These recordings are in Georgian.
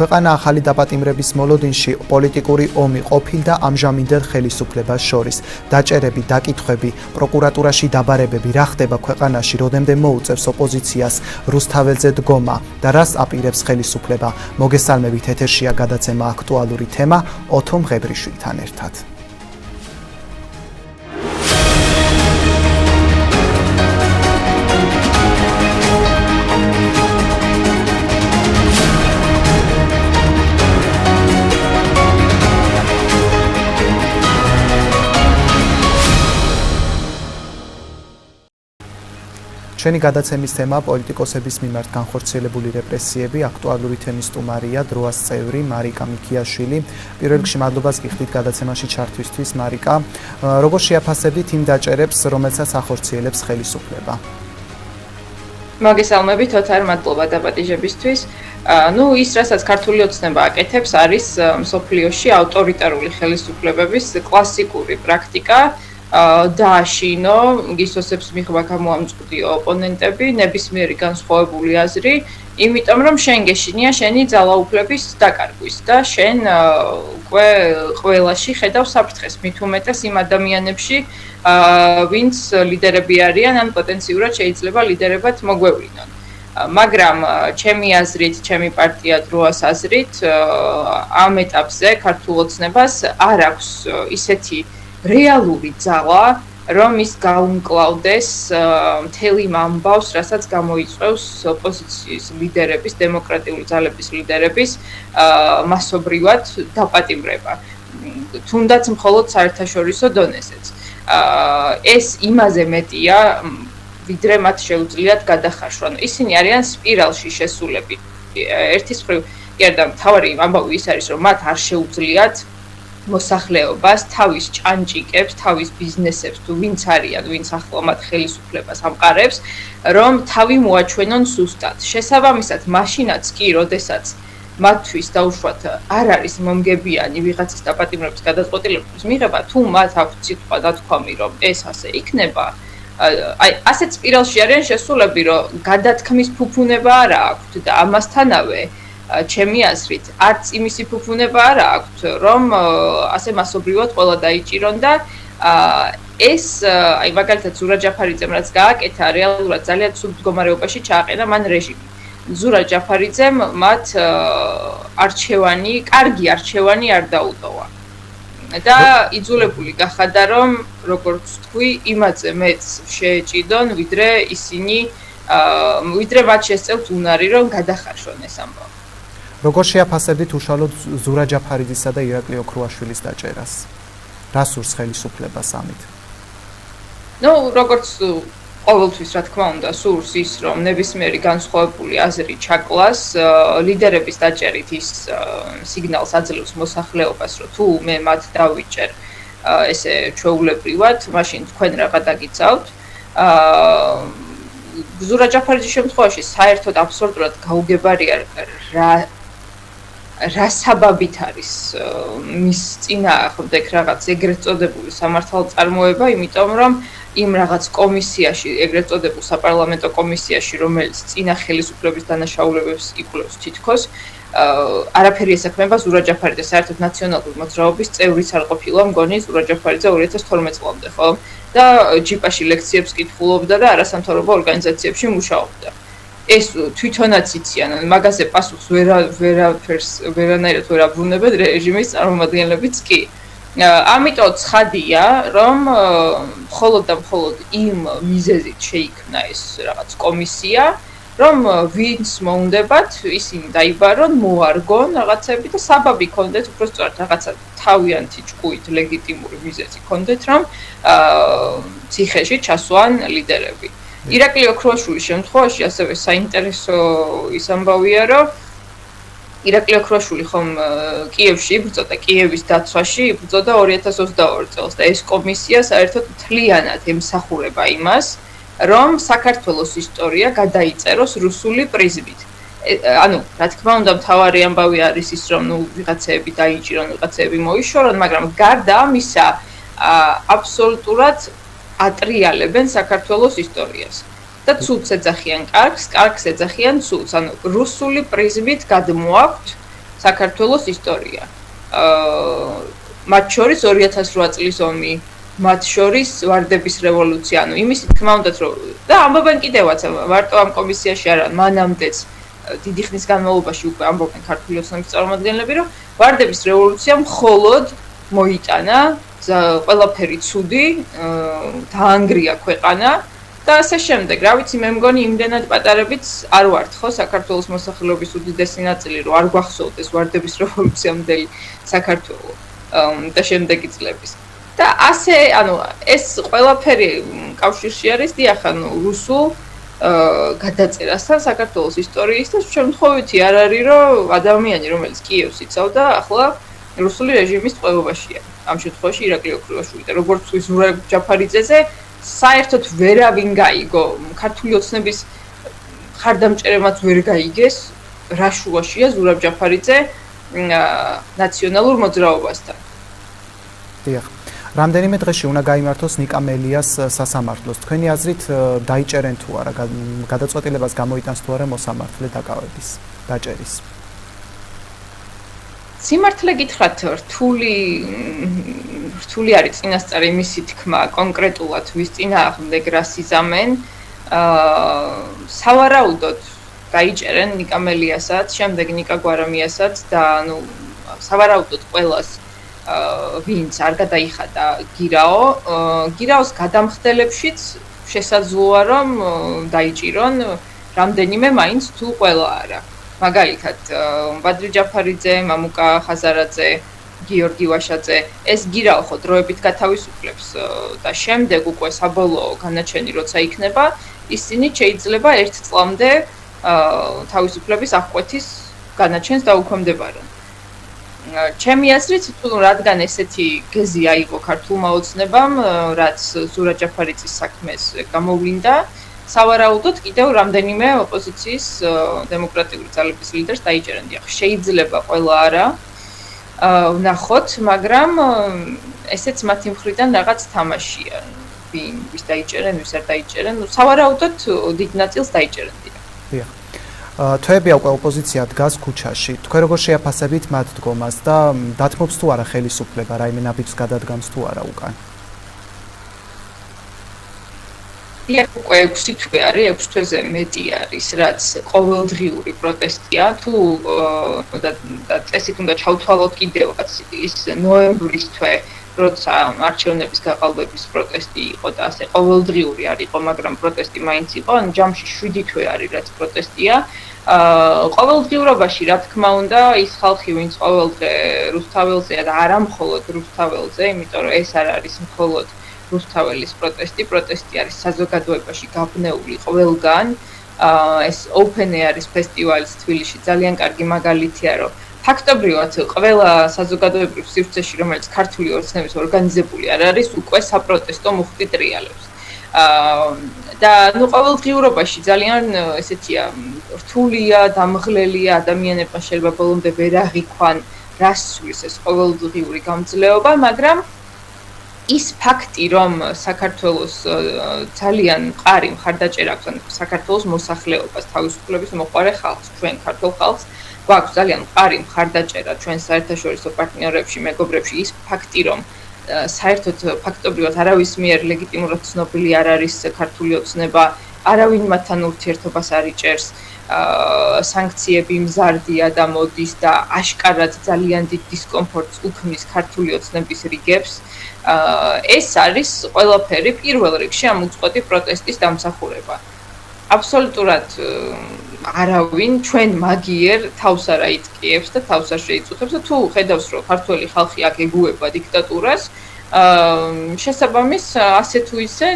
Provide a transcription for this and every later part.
ქვეყანა ახალი დაპატიმრების მოლოდინში პოლიტიკური ომი ყოფილდა ამჟამინდელ ხელისუფლებას შორის. დაჭერები, დაკითხვები, პროკურატურაში დაბარებები, რა ხდება ქვეყანაში, როდემდე მოუწევს ოპოზიციას რუსთაველზე დგომა და რას აპირებს ხელისუფლება. მოგესალმებით, ეთერშია გადაცემა აქტუალური თემა ოთო მღებრიშვილთან ერთად. ჩვენი გადაცემის თემა პოლიტიკოსების მიმართ განხორციელებული რეპრესიები, აქტუალური თემის სტუმარია დროას წევრი მარიკა მიქიაშვილი. პირველ რიგში მადლობას გიხდით გადაცემაში ჩართვისთვის, მარიკა. როგორ შეაფასებთ იმ დაჭერებს, რომელსაც ახორციელებს ხელისუფლება? მოგესალმებით, ოთარ, მადლობა დაპატიჟებისთვის. ის, რასაც ქართული ოცნება აკეთებს, არის მსოფლიოში ავტორიტარული ხელისუფლებების კლასიკური პრაქტიკა. დააშინო, გისოსებს მიღება გამოამწყვდიო ოპონენტები, ნებისმიერი განსხვავებული აზრი, იმიტომ რომ შენ გეშინია შენი ძალაუფლების დაკარგვის და შენ უკვე ყველაში ხედავ საფრთხეს, მით უმეტეს იმ ადამიანებში, ვინც ლიდერები არიან, ან პოტენციურად შეიძლება ლიდერებად მოგვევლინონ. მაგრამ ჩემი აზრით, ჩემი პარტია დროას აზრით, ამ ეტაპზე ქართულ ოცნებას არ აქვს ისეთი რეალური ძალა, რომ ის გაუმკლავდეს მთელ იმ ამბავს, რასაც გამოიწვევს ოპოზიციის ლიდერების, დემოკრატიული ძალების ლიდერების მასობრივად დაპატიმრება. თუნდაც მხოლოდ საერთაშორისო დონეზეც. ეს იმაზე მეტია, ვიდრე მათ შეუძლიათ გადახარშვა. ისინი არიან სპირალში შესულები. ერთის მხრივ, კიდევ მთავარი ამბავი ის არის, რომ მათ არ შეუძლიათ მოსახლეობას, თავის ჭანჭიკებს, თავის ბიზნესებს თუ ვინც არიან, ვინც ახლა მათ ხელისუფლებას ამყარებს, რომ თავი მოაჩვენონ სუსტად. შესაბამისად, მაშინაც კი, როდესაც მათთვის დაუშვათ არ არის მომგებიანი ვიღაცის დაპატიმრების გადაწყვეტილების მიღება, თუ მათ აქვთ სიტყვა დათქვამი, რომ ეს ასე იქნება, ასეთ სპირალში არიან შესულები, რომ გადათქმის ფუფუნება არ აქვთ და ამასთანავე ჩემი აზრით, არც იმისი ფუფუნება არ აქვთ, რომ ასე მასობრივად ყველა დაიჭირონ და ეს, მაგალითად, ზურაბ ჯაფარიძემ რაც გააკეთა, რეალურად ძალიან ცუდ მდგომარეობაში ჩააყენა მან რეჟიმი. ზურაბ ჯაფარიძემ მათ კარგი არჩევანი არ დაუტოვა. და იძულებული გახადა, რომ როგორც თქვი, იმაზე მეც შეეჭიდონ, ვიდრე მათ შესწევთ უნარი, რომ გადახარშონ ეს ამბავი. როგორ შეაფასებთ უშუალოდ ზურაბ ჯაფარიძისა და ირაკლი ოქრუაშვილის დაჭერას? რა სურს ხელისუფლებას ამით? როგორც ყოველთვის, რა თქმა უნდა, სურს ის, რომ ნებისმიერი განსხვავებული აზრი ჩაკლას, ლიდერების დაჭერით ის სიგნალს აძლევს მოსახლეობას, რომ თუ მე მათ დავიჭერ ესე ჩვეულებრივად, მაშინ თქვენ რაღა დაგიცავთ. ზურაბ ჯაფარიძის შემთხვევაში საერთოდ აბსოლუტურად გაუგებარია რა საბაბით არის მის წინააღმდეგ რაღაც ეგრეთ წოდებული სამართალწარმოება, იმიტომ რომ იმ რაღაც კომისიაში, ეგრეთ წოდებულ საპარლამენტო კომისიაში, რომელიც წინა ხელისუფლების დანაშაულებებს იკვლევს თითქოს, არაფერი ესაქმება ზურაბ ჯაფარიძეს, საერთოდ ნაციონალური მოძრაობის წევრიც არ ყოფილა მგონი ზურაბ ჯაფარიძე 2012 წლამდე, ხო? და ჯიპაში ლექციებს კითხულობდა და არასამთავრობო ორგანიზაციებში მუშაობდა. ეს თვითონაც იციან, მაგაზე პასუხს ვერანაირად ვერ აბრუნებენ რეჟიმის წარმომადგენლებიც კი. ამიტომ ცხადია, რომ მხოლოდ და მხოლოდ იმ მიზეზით შეიქმნა ეს რაღაც კომისია, რომ ვინც მოუნდებათ, ისინი დაიბარონ, მოარგონ რაღაცები და საბაბი ქონდეთ, უბრალოდ რაღაცა თავიანთი ჭკუით ლეგიტიმური მიზეზი ქონდეთ, რომ ციხეში ჩასვან ლიდერები. ირაკლი ოქრუაშვილის შემთხვევაში ასევე საინტერესო ის ამბავია, რომ ირაკლი ოქრუაშვილი ხომ კიევში იბრძოდა, კიევის დაცვაში იბრძოდა 2022 წელს და ეს კომისია საერთოდ მთლიანად ემსახურება იმას, რომ საქართველოს ისტორია გადაიწეროს რუსული პრიზმით. რა თქმა უნდა, მთავარი ამბავი არის ის, რომ ვიღაცეები დაიჭირონ, ვიღაცეები მოიშორონ, მაგრამ გარდა ამისა, აბსოლუტურად ატრიალებენ საქართველოს ისტორიას. და ცუდს ეძახიან კარგს, კარგს ეძახიან ცუდს. რუსული პრიზმით გადმოაქვთ საქართველოს ისტორია. მათ შორის 2008 წლის ომი, მათ შორის ვარდების რევოლუცია, ანუ იმისი თქმა უნდათ რომ და ამბობენ კიდევაც მარტო ამ კომისიაში არა, მანამდეც დიდი ხნის განმავლობაში უკვე ამბობენ ქართული ოცნების წარმომადგენლები, რომ ვარდების რევოლუცია მხოლოდ მოიტანა ყველაფერი ცუდი, დაანგრია ქვეყანა და ასე შემდეგ. რა ვიცი, მე მგონი იმდენად პატარებიც არ ვართ ხო საქართველოს მოსახლეობის უდიდესი ნაწილი, რომ არ გვახსოვდეს ვარდების რევოლუციამდელი საქართველო და შემდეგი წლების. და ასე, ანუ ეს ყველაფერი კავშირში არის დიახ, ანუ რუსულ გადაწერასთან საქართველოს ისტორიის და შემთხვევითი არ არის, რომ ადამიანი, რომელიც კიევს იცავდა, ახლა რუსული რეჟიმის წყობაშია. ამ შემთხვევაში ირაკლი ოქროაშვილი და როგორც თქვი ზურაბ ჯაფარიძეზე საერთოდ ვერავინ გაიგო ქართული ოცნების ხარდამჭერემაც ვერ გაიგეს რა შუაშია ზურაბ ჯაფარიძე ნაციონალურ მოძრაობასთან. დიახ. რამდენიმე დღეში უნდა გაიმართოს ნიკა მელიას სასამართლოს. თქვენი აზრით დაიჭერენ თუ არა, გადაწყვეტილებას გამოიტანს თუ არა მოსამართლე დაკავების, დაჭერის. სიმართლე გითხრათ, რთული არის წინასწარი მისი თქმა კონკრეტულად ვის წინააღმდეგ რას იზამენ. სავარაუდოდ დაიჭერენ ნიკა მელიასაც, შემდეგ ნიკა გვარამიასაც და ანუ სავარაუდოდ ყველას ვინც არ გადაიხადა გირაოს გადამხდელებშიც შესაძლოა რომ დაიჭირონ რამდენიმე მაინც თუ ყველა არა. მაგალითად, ბადრი ჯაფარიძე, მამუკა ხაზარაძე, გიორგი ვაშაძე, ეს გირაო ხო დროებით გათავისუფლებს და შემდეგ უკვე საბოლოო განაჩენი როცა იქნება, ისინი შეიძლება 1 წლამდე თავისუფლების აღკვეთის განაჩენს დაუქვემდებარონ. ჩემი აზრით, თუ რადგან ესეთი გეზი აიღო ქართულმა ოცნებამ, რაც ზურაბ ჯაფარიძის საქმეს გამოვლინდა, სავარაუდოდ კიდევ რამდენიმე ოპოზიციის დემოკრატიული ძალების ლიდერს დაიჭერენ. დიახ, შეიძლება ყველა არა ვნახოთ, მაგრამ ესეც მათი მხრიდან რაღაც თამაშია. ვის დაიჭერენ, ვის არ დაიჭერენ, სავარაუდოდ დიდ ნაწილს დაიჭერენ. დიახ. თვეები უკვე ოპოზიცია დგას ქუჩაში. თქვენ როგორ შეაფასებით მათ დგომას და დათმობს თუ არა ხელისუფლება რაიმე ნაბიჯს გადადგამს თუ არა უკან? დიახ, უკვე 6 თვე არის, 6 თვეზე მეტი არის, რაც ყოველდღიური პროტესტია. თუ და წესით უნდა ჩავთვალოთ კიდევაც ის ნოემბრის თვე, როცა არჩევნების გაყალბების პროტესტი იყო და ასე ყოველდღიური არ იყო, მაგრამ პროტესტი მაინც იყო, ანუ ჯამში 7 თვე არის, რაც პროტესტია. ყოველდღიურობაში, რა თქმა უნდა, ის ხალხი, ვინც ყოველდღე რუსთაველზეა და არა მხოლოდ რუსთაველზე, იმიტომ რომ ეს არ არის მხოლოდ რუსთაველის პროტესტი არის საზოგადოებაში გაბნეული ყველგან. ეს open air-ის ფესტივალის თბილისში ძალიან კარგი მაგალითია, რომ ფაქტობრივად ყველა საზოგადოებრივ სივრცეში, რომელიც ქართული ოცნების ორგანიზებული არ არის, უკვე საპროტესტო მუხტი ტრიალებს. და ნუ ყოველდღიურობაში ძალიან ესეთია რთულია, დამღლელია, ადამიანებმა შეიძლება ბოლომდე ვერ აღიქვან, რას სulis ეს ყოველდღიური გამძლეობა, მაგრამ ის ფაქტი, რომ საქართველოს ძალიან მყარი მხარდაჭერა აქვს საქართველოს მოსახლეობას, თავისუფლების მოყვარე ხალხს, ჩვენ ქართულ ხალხს, გვაქვს ძალიან მყარი მხარდაჭერა ჩვენ საერთაშორისო პარტნიორებში, მეგობრებში, ის ფაქტი, რომ საერთოდ ფაქტობრივად არავის მიერ ლეგიტიმურად ცნობილი არ არის ქართული ოცნება, არავინ მათთან ურთიერთობას არ იჭერს, სანქციები მზარდია და მოდის და აშკარად ძალიან დიდ დისკომფორტს უქმნის ქართული ოცნების რიგებს. ეს არის ყველაფერი პირველ რიგში ამ უწყვეტი პროტესტის დამსახურება. აბსოლუტურად არავინ ჩვენ მაგიერ თავს არ აიწკიებს და თავს არ შეიწუხებს და თუ ხედავს რომ ქართველი ხალხი აქ ეგუება დიქტატურას, შესაბამის ასე თუ ისე,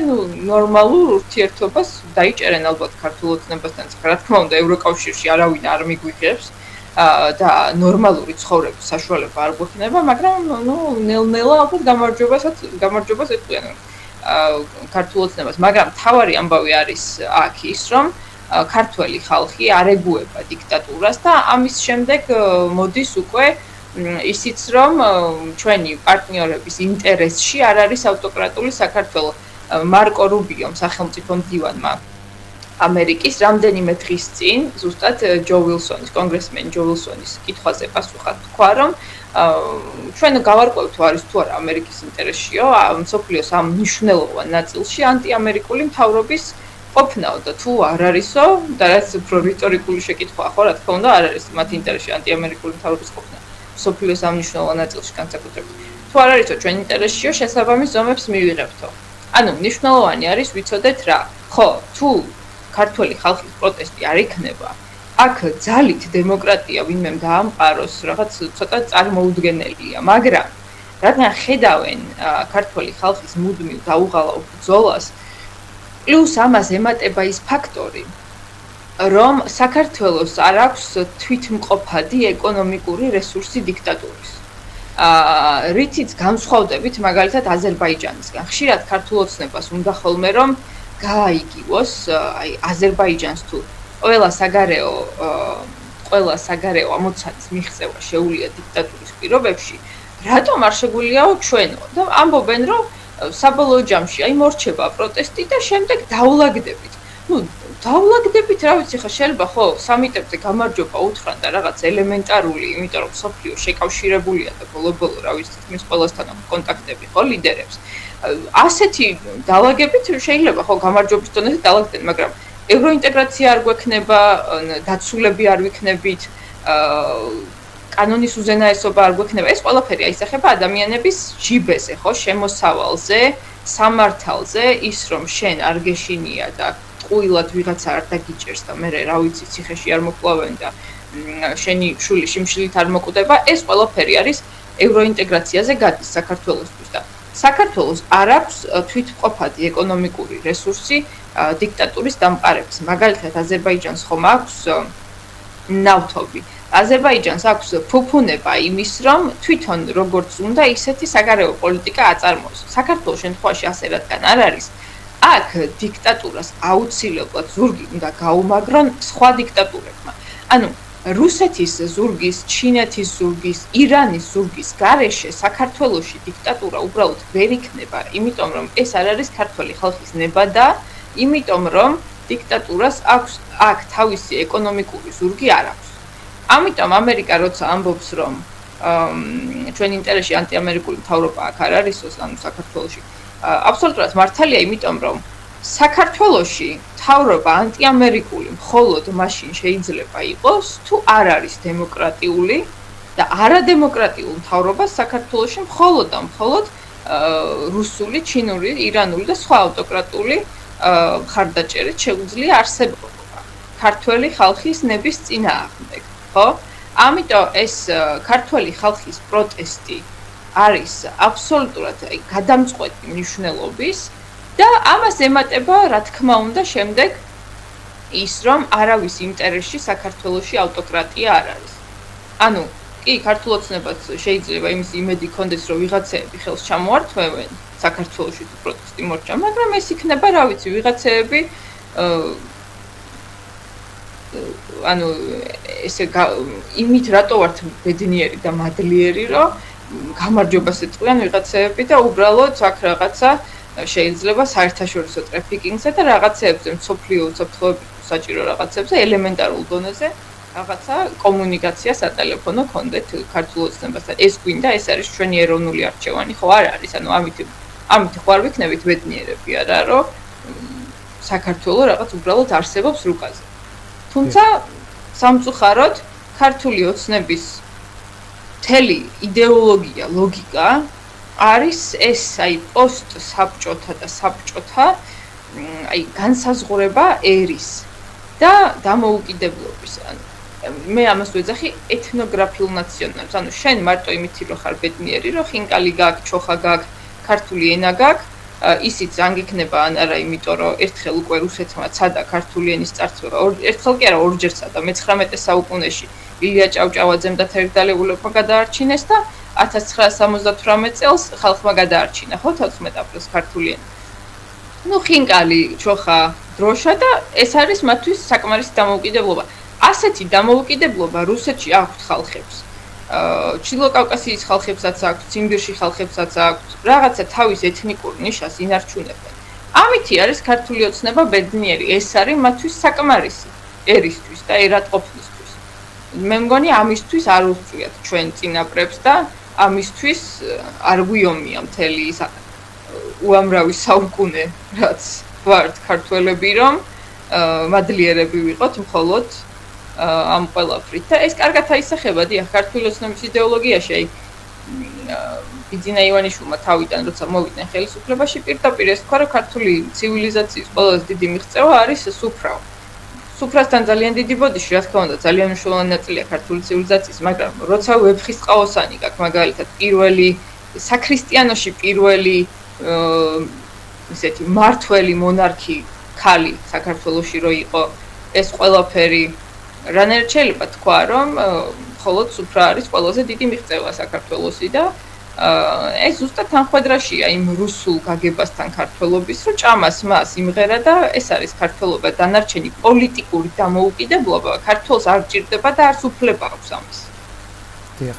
ნორმალურ ურთიერთობას დაიჭერენ ალბათ ქართულ ოცნებასთან. რა თქმა უნდა, ევროკავშირში არავინ არ მიგვიღებს და ნორმალური ცხოვრების საშუალება არ გვექნება, მაგრამ ნელ-ნელა ალბათ გამარჯვებას ეწვიან ქართულ ოცნებას. მაგრამ თავარი ამბავი არის აქ ის, რომ ქართველი ხალხი არ ეგუება დიქტატურას და ამის შემდეგ მოდის უკვე ისიც, რომ ჩვენი პარტნიორების ინტერესში არ არის ავტოკრატული საქართველო. მარკო რუბიომ, სახელმწიფო მდივანმა ამერიკის რამდენიმე დღის წინ ზუსტად ჯო ვილსონის, კონგრესმენ ჯო ვილსონის კითხვაზე პასუხად თქვა, რომ ჩვენ გავარკვევთ არის თუ არა ამერიკის ინტერესშიო, მსოფლიოს ამ მნიშვნელოვან ნაწილში ანტიამერიკული მთავრობის ყოფნაო და თუ არ არისო, და რაც უფრო რიტორიკული შეკითხვაა, ხო, რა თქმა უნდა, არ არის მათ ინტერესში ანტიამერიკული მთავრობის ყოფნა. მსოფლიოს ამ მნიშვნელოვან ნაწილში განსაკუთრებით. თუ არ არისო ჩვენ ინტერესშიო, შესაბამის ზომებს მივიღებთო. ანუ მნიშვნელოვანი არის ვიცოდეთ რა. ხო, თუ ქართველი ხალხის პროტესტი არ იქნება, აქ ძალით დემოკრატია ვინმე დაამყაროს, რაღაც ცოტა წარმოუდგენელია, მაგრამ რადგან ხედავენ ქართველი ხალხის მუდმივ დაუღალავ ბრძოლას, პლუს ამას ემატება ის ფაქტორი, რომ საქართველოს არ აქვს თვითმყოფადი ეკონომიკური რესურსი დიქტატურის. რითიც განსხვავდებით მაგალითად აზერბაიჯანისგან. ხშირად ქართულ ოცნებას უნდა ხოლმე რომ გააიგივოს, აი აზერბაიჯანს თუ ყველა საგარეო ამოცანის მიღწევა შეუძლია დიქტატურის პირობებში, რატომ არ შეგვიძლიაო ჩვენო? და ამბობენ რომ საბოლოო ჯამში აი მორჩება პროტესტი და შემდეგ დაულაგდებით. დაულაგდებით, რა ვიცი ხა შეიძლება ხო სამიტებზე გამარჯობა უთხრან და რაღაც ელემენტარული, იმიტომ რომ სოფლიო შეკავშირებულია და ბოლო-ბოლო რა ვიცი თქმის ყველასთან აქვს კონტაქტები ხო ლიდერებს. ასეთი დაალაგებით შეიძლება ხო გამარჯვების დონეზე დაალაგდნენ, მაგრამ ევროინტეგრაცია არ გვექნება, დაცულები არ ვიქნებით, კანონის უზენაესობა არ გვექნება. ეს ყველაფერი აისახება ადამიანების ჯიბეზე, ხო, შემოსავალზე, სამართალზე, ის რომ შენ არ გეშინია და ყუილად ვიღაცა არ დაგიჭერს და მე რა ვიცი ციხეში არ მოკლავენ და შენი შული შიმშილით არ მოკვდება, ეს ყველაფერი არის ევროინტეგრაციაზე გადის საქართველოსთვის და საქართველოს არ აქვს თვითმყოფადი ეკონომიკური რესურსი დიქტატურის დამყარების. მაგალითად აზერბაიჯანს ხომ აქვს ნავთობი. აზერბაიჯანს აქვს ფუფუნება იმის, რომ თვითონ როგორც უნდა ისეთი საგარეო პოლიტიკა აწარმოოს. საქართველოს შემთხვევაში ასე რადგან არ არის, აქ დიქტატურას აუცილებლად ზურგი უნდა გაუმაგრონ სხვა დიქტატურებმა. ანუ რუსეთის ზურგის, ჩინეთის ზურგის, ირანის ზურგის გარეშე საქართველოში დიქტატურა უბრალოდ ვერ იქნება, იმიტომ რომ ეს არ არის ქართველი ხალხის ნება, იმიტომ რომ დიქტატურას აქვს აქ თავისი ეკონომიკური ზურგი არ აქვს. ამიტომ ამერიკა როცა ამბობს, რომ ჩვენ ინტერესში ანტიამერიკული მთავრობა აქ არ არისო, ანუ საქართველოში, აბსოლუტურად მართალია, იმიტომ რომ საქართველოში მთავრობა ანტიამერიკული მხოლოდ მაშინ შეიძლება იყოს, თუ არ არის დემოკრატიული და არადემოკრატიულ მთავრობას საქართველოში მხოლოდ და მხოლოდ რუსული, ჩინური, ირანული და სხვა ავტოკრატული მხარდაჭერით შეუძლია არსებობა ქართველი ხალხის ნების წინააღმდეგ, ხო? ამიტომ ეს ქართველი ხალხის პროტესტი არის აბსოლუტურად გადამწყვეტი მნიშვნელობის და ამას ემატება, რა თქმა უნდა, შემდეგ ის, რომ არავის ინტერესში საქართველოში ავტოკრატია არ არის. ანუ, კი, ქართულ ოცნებას შეიძლება იმის იმედი ქონდეს, რომ ვიღაცეები ხელს ჩამოართმევენ საქართველოში თუ პროტესტი მორჩა, მაგრამ ეს იქნება, რა ვიცი, ვიღაცეები ანუ ესე იმით რატო ვართ ბედნიერი და მადლიერი, რომ გამარჯვებას ეწყვიან ვიღაცეები და უბრალოდ აქ რაღაცა შეიძლება საერთაშორისო ტრაფიკინგზე და რაღაცეებზე მსოფლიო საჭირო რაღაცებზე ელემენტარულ დონეზე რაღაცა კომუნიკაცია სატელეფონო კონდეთ ქართულ ოცნებასთან. ეს გვინდა, ეს არის ჩვენი ეროვნული არჩევანი, ხო არ არის? ანუ ამით ხო არ ვიქნებით ბედნიერები არა, რომ საქართველო რაღაც უბრალოდ არსებობს რუკაზე. თუმცა სამწუხაროდ ქართული ოცნების მთელი იდეოლოგია, ლოგიკა არის ეს აი პოსტსაბჭოთა და საბჭოთა აი განსაზღვრება ერის და დამოუკიდებლობის. მე ამას ვეძახი ეთნოგრაფიულ ნაციონალს. ანუ შენ მარტო იმითი რო ხარ ბედნიერი, რომ ხინკალი გაქვს, ჩოხა გაქვს, ქართული ენა გაქვს, ისიც ან გიქნება ან არა, იმიტომ რომ ერთხელ უკვე რუსეთმა ცადა ქართული ენის წარწმება. ერთხელ კი არა, ორჯერ ცადა. მე-19 საუკუნეში ილია ჭავჭავაძემ და თერგდალებულებმა გადაარჩინეს და 1978 წელს ხალხმა გადაარჩინა, ხო, 14 აპრილს ქართული ენა. ნუ ხინკალი, ჩოხა, დროშა და ეს არის მათთვის საკმარისი დამოუკიდებლობა. ასეთი დამოუკიდებლობა რუსეთში აქვთ ხალხებს. ჩრდილო კავკასიის ხალხებსაც აქვთ, ციმბირში ხალხებსაც აქვთ, რაღაცა თავის ეთნიკურ ნიშას ინარჩუნებენ. ამითი არის ქართული ოცნება ბედნიერი. ეს არის მათთვის საკმარისი ერისთვის და ერატყოფნისთვის. მე მგონი ამისთვის არ უსწვიათ ჩვენ წინაპრებს და ამისთვის არ გვიომია მთელი ის უამრავი საუკუნე, რაც ვართ ქართველები, რომ მადლიერები ვიყოთ მხოლოდ ამ ყველაფრით. და ეს კარგად აისახება, დიახ, ქართული ოცნების იდეოლოგიაში, აი ბიძინა ივანიშვილმა თავიდან როცა მოვიდნენ ხელისუფლებაში, პირდაპირ ეს თქვა, რომ ქართული ცივილიზაციის ყველაზე დიდი მიღწევა არის სუფრავ. სუფრასთან ძალიან დიდი ბოდიში, რა თქმა უნდა, ძალიან მნიშვნელოვანი ნაწილია ქართული ცივილიზაციის, მაგრამ როცა ვეფხისტყაოსანი გაქვს, მაგალითად, პირველი საქრისტიანოში პირველი ისეთი მართველი მონარქი ქალი საქართველოში რო იყო, ეს ყველაფერი რანაირად შეიძლება თქვა, რომ მხოლოდ სუფრა არის ყველაზე დიდი მიღწევა საქართველოსი და ეს ზუსტად თანხვედრაშია იმ რუსულ გაგებასთან ქართველობის, რომ ჭამას მას იმღერა და ეს არის ქართველობა, დანარჩენი პოლიტიკური დამოუკიდებლობა ქართველს არ ჭირდება და არც უფლება აქვს ამის. დიახ.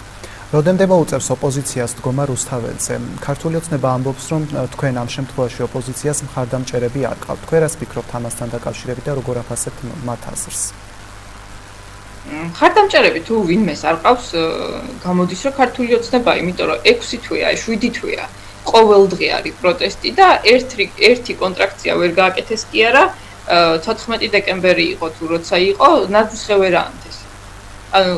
Rodemde მოუწევს ოპოზიციას დგომა რუსთაველზე. ქართული ოცნება ამბობს, რომ თქვენ ამ შემთხვევაში ოპოზიციას მხარდამჭერები არ ყავთ. თქვენ რას ფიქრობთ ამასთან დაკავშირებით და როგორ აფასებთ მათ აზრს? მხარდამჭერები თუ ვინმეს არ ყავს, გამოდის, რომ ქართული ოცნება, იმიტომ რომ 6 თვეა, 7 თვეა ყოველდღე არის პროტესტი და ერთი კონტრაქცია ვერ გააკეთეს კი არა, 14 დეკემბერი იყო თუ როცა იყო, ნაძვის ხე ვერ აანთეს. ანუ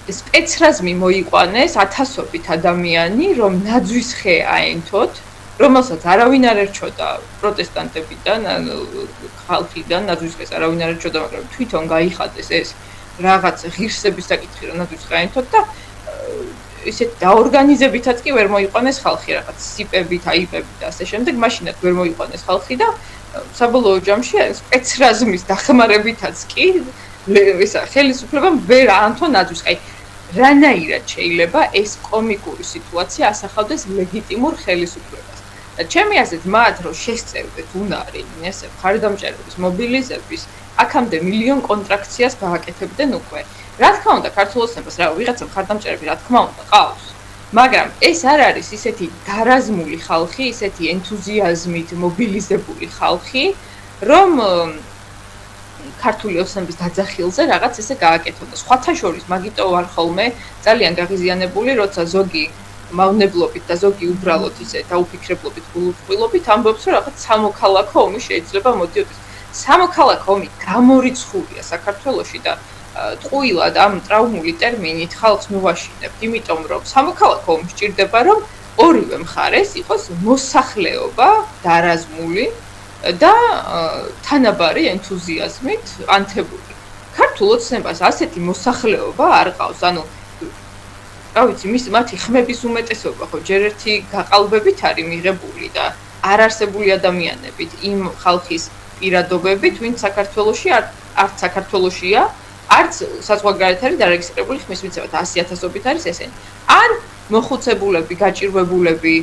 სპეცრაზმი მოიყვანეს ათასობით ადამიანი, რომ ნაძვის ხე აენთოთ, რომელსაც არავინ არ ერჩოდა პროტესტანტებიდან, ხალხიდან, ნაძვის ხეს არავინ არ ერჩოდა, მაგრამ თვითონ გაიხადეს ეს რაღაც ღირსების საკითხი, რომ ნაძვის ხე აენთოთ და ისეთ დაორგანიზებითაც კი ვერ მოიყვანეს ხალხი, რაღაც სიპებით, აიპებით და ასე შემდეგ, მაშინაც ვერ მოიყვანეს ხალხი და საბოლოო ჯამში სპეცრაზმის დახმარებითაც კი ისა ხელისუფლებამ ვერ აანთო ნაძვის ხე. რანაირად შეიძლება ეს კომიკური სიტუაცია ასახავდეს ლეგიტიმურ ხელისუფლებას. და ჩემი აზრით, მათ რომ შესწევდეთ უნარი, ესე მხარდამჭერების მობილიზების, აქამდე მილიონ კონტრაქციას გააკეთებდნენ უკვე. რა თქმა უნდა, ქართულ ოცნებას რა ვიღაცა მხარდამჭერები რა თქმა უნდა ყავს. მაგრამ ეს არ არის ისეთი დარაზმული ხალხი, ისეთი ენთუზიაზმით მობილიზებული ხალხი, რომ ქართული ოცნების დაძახილზე რაღაც ესე გააკეთოდა. სხვათა შორის მაგიტო ვარ ხოლმე ძალიან გაღიზიანებული, როცა ზოგი მავნებლობით და ზოგი უბრალოდ ისე დაუფიქრებლობით გულუწყვილობით ამბობს, რომ რაღაც სამოქალაქო ომი შეიძლება მოდიოდეს. სამოქალაქო ომი გამორიცხულია საქართველოში და ტყუილად ამ ტრავმული ტერმინით ხალხს მოვაშინებთ, იმიტომ რომ სამოქალაქო ომი სჭირდება, რომ ორივე მხარეს იყოს მოსახლეობა დარაზმული და თანაბარი ენთუზიაზმით ანთებული. ქართულ ოცნებას ასეთი მოსახლეობა არ ყავს, ანუ რა ვიცი, მათი ხმების უმეტესობა ხო ჯერ ერთი გაყალბებით არის მიღებული და არ არსებული ადამიანებით, იმ ხალხის პირადობებით, ვინც საქართველოში არც საქართველოშია, არც საზღვარგარეთ არის დარეგისტრირებული ხმის მიცემა და 100,000-ობით არის ესენი. ან მოხუცებულები, გაჭირვებულები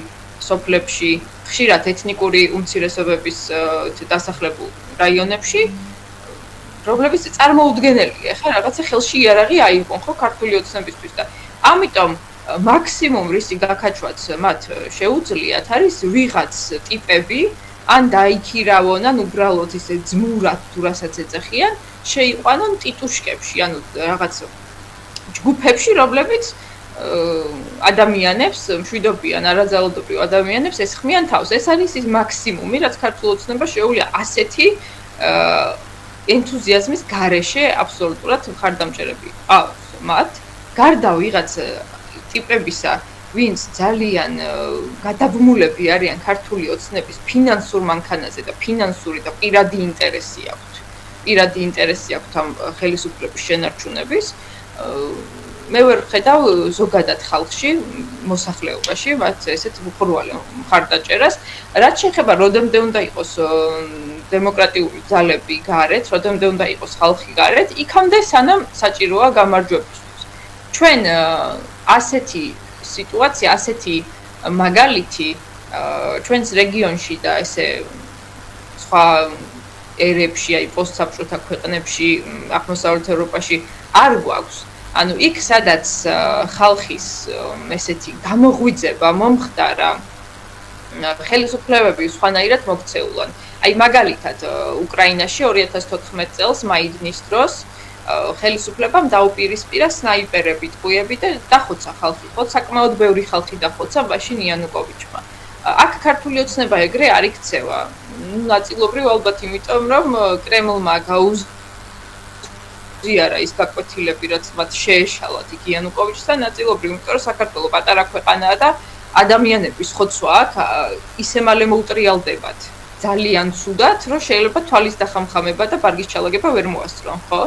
სოფლებში, ხშირად ეთნიკური უმცირესობების დასახლებულ რაიონებში, რომლებიც წარმოუდგენელია, ხა რაღაცა ხელში იარაღი აიღონ ხო ქართული ოცნებისთვის და ამიტომ მაქსიმუმ რისი გაქაჩვაც მათ შეუძლიათ არის ვიღაც ტიპები, ან დაიქირავონ, ან უბრალოდ ისე ძმურად თუ რასაც ეძახიან, შეიყვანონ ტიტუშკებში, ანუ რაღაც ჯგუფებში, რომლებიც ადამიანებს, მშვიდობიან, არაძალადობრივ ადამიანებს ესხმიან თავს. ეს არის ის მაქსიმუმი, რაც ქართულ ოცნებას შეუძლია ასეთი ენთუზიაზმის გარეშე აბსოლუტურად მხარდამჭერები ყავს მათ. გარდა ვიღაც ტიპებისა, ვინც ძალიან გადაბმულები არიან ქართული ოცნების ფინანსურ მანქანაზე და ფინანსური და პირადი ინტერესი აქვთ. პირადი ინტერესი აქვთ ამ ხელისუფლების შენარჩუნების. მე ვერ ხედავ ზოგადად ხალხში, მოსახლეობაში, მათ ესეთ უხურვალე მხარდაჭერას. რაც შეეხება როდემდე უნდა იყოს დემოკრატიული ძალები გარეთ, როდემდე უნდა იყოს ხალხი გარეთ, იქამდე სანამ საჭიროა გამარჯვებისთვის. ჩვენ ასეთი სიტუაცია, ასეთი მაგალითი ჩვენს რეგიონში და ესე სხვა ერებში, აი პოსტსაბჭოთა ქვეყნებში, აღმოსავლეთ ევროპაში არ გვაქვს. ანუ იქ სადაც ხალხის ესეთი გამოღვიძება მომხდარა ხელისუფლებები სხვანაირად მოქცეულან. აი მაგალითად უკრაინაში 2014 წელს მაიდნის დროს ხელისუფლებამ დაუპირისპირა სნაიპერებით ყუები და დახოცა ხალხი, ხო, საკმაოდ ბევრი ხალხი დახოცა მაშინ იანუკოვიჩმა. აქ ქართული ოცნება ეგრე არ იქცევა. ნაწილობრივ ალბათ იმიტომ, რომ კრემლმა გაუზიარა ის გაკვეთილები, რაც მათ შეეშალათ იქ იანუკოვიჩს და ნაწილობრივ, იმიტომ რომ საქართველო პატარა ქვეყანაა და ადამიანების ხოცვა აქ ისე მალე მოუტრიალდებათ. ძალიან ცუდად, რომ შეიძლება თვალის დახამხამება და ბარგის ჩალაგება ვერ მოასწრონ, ხო?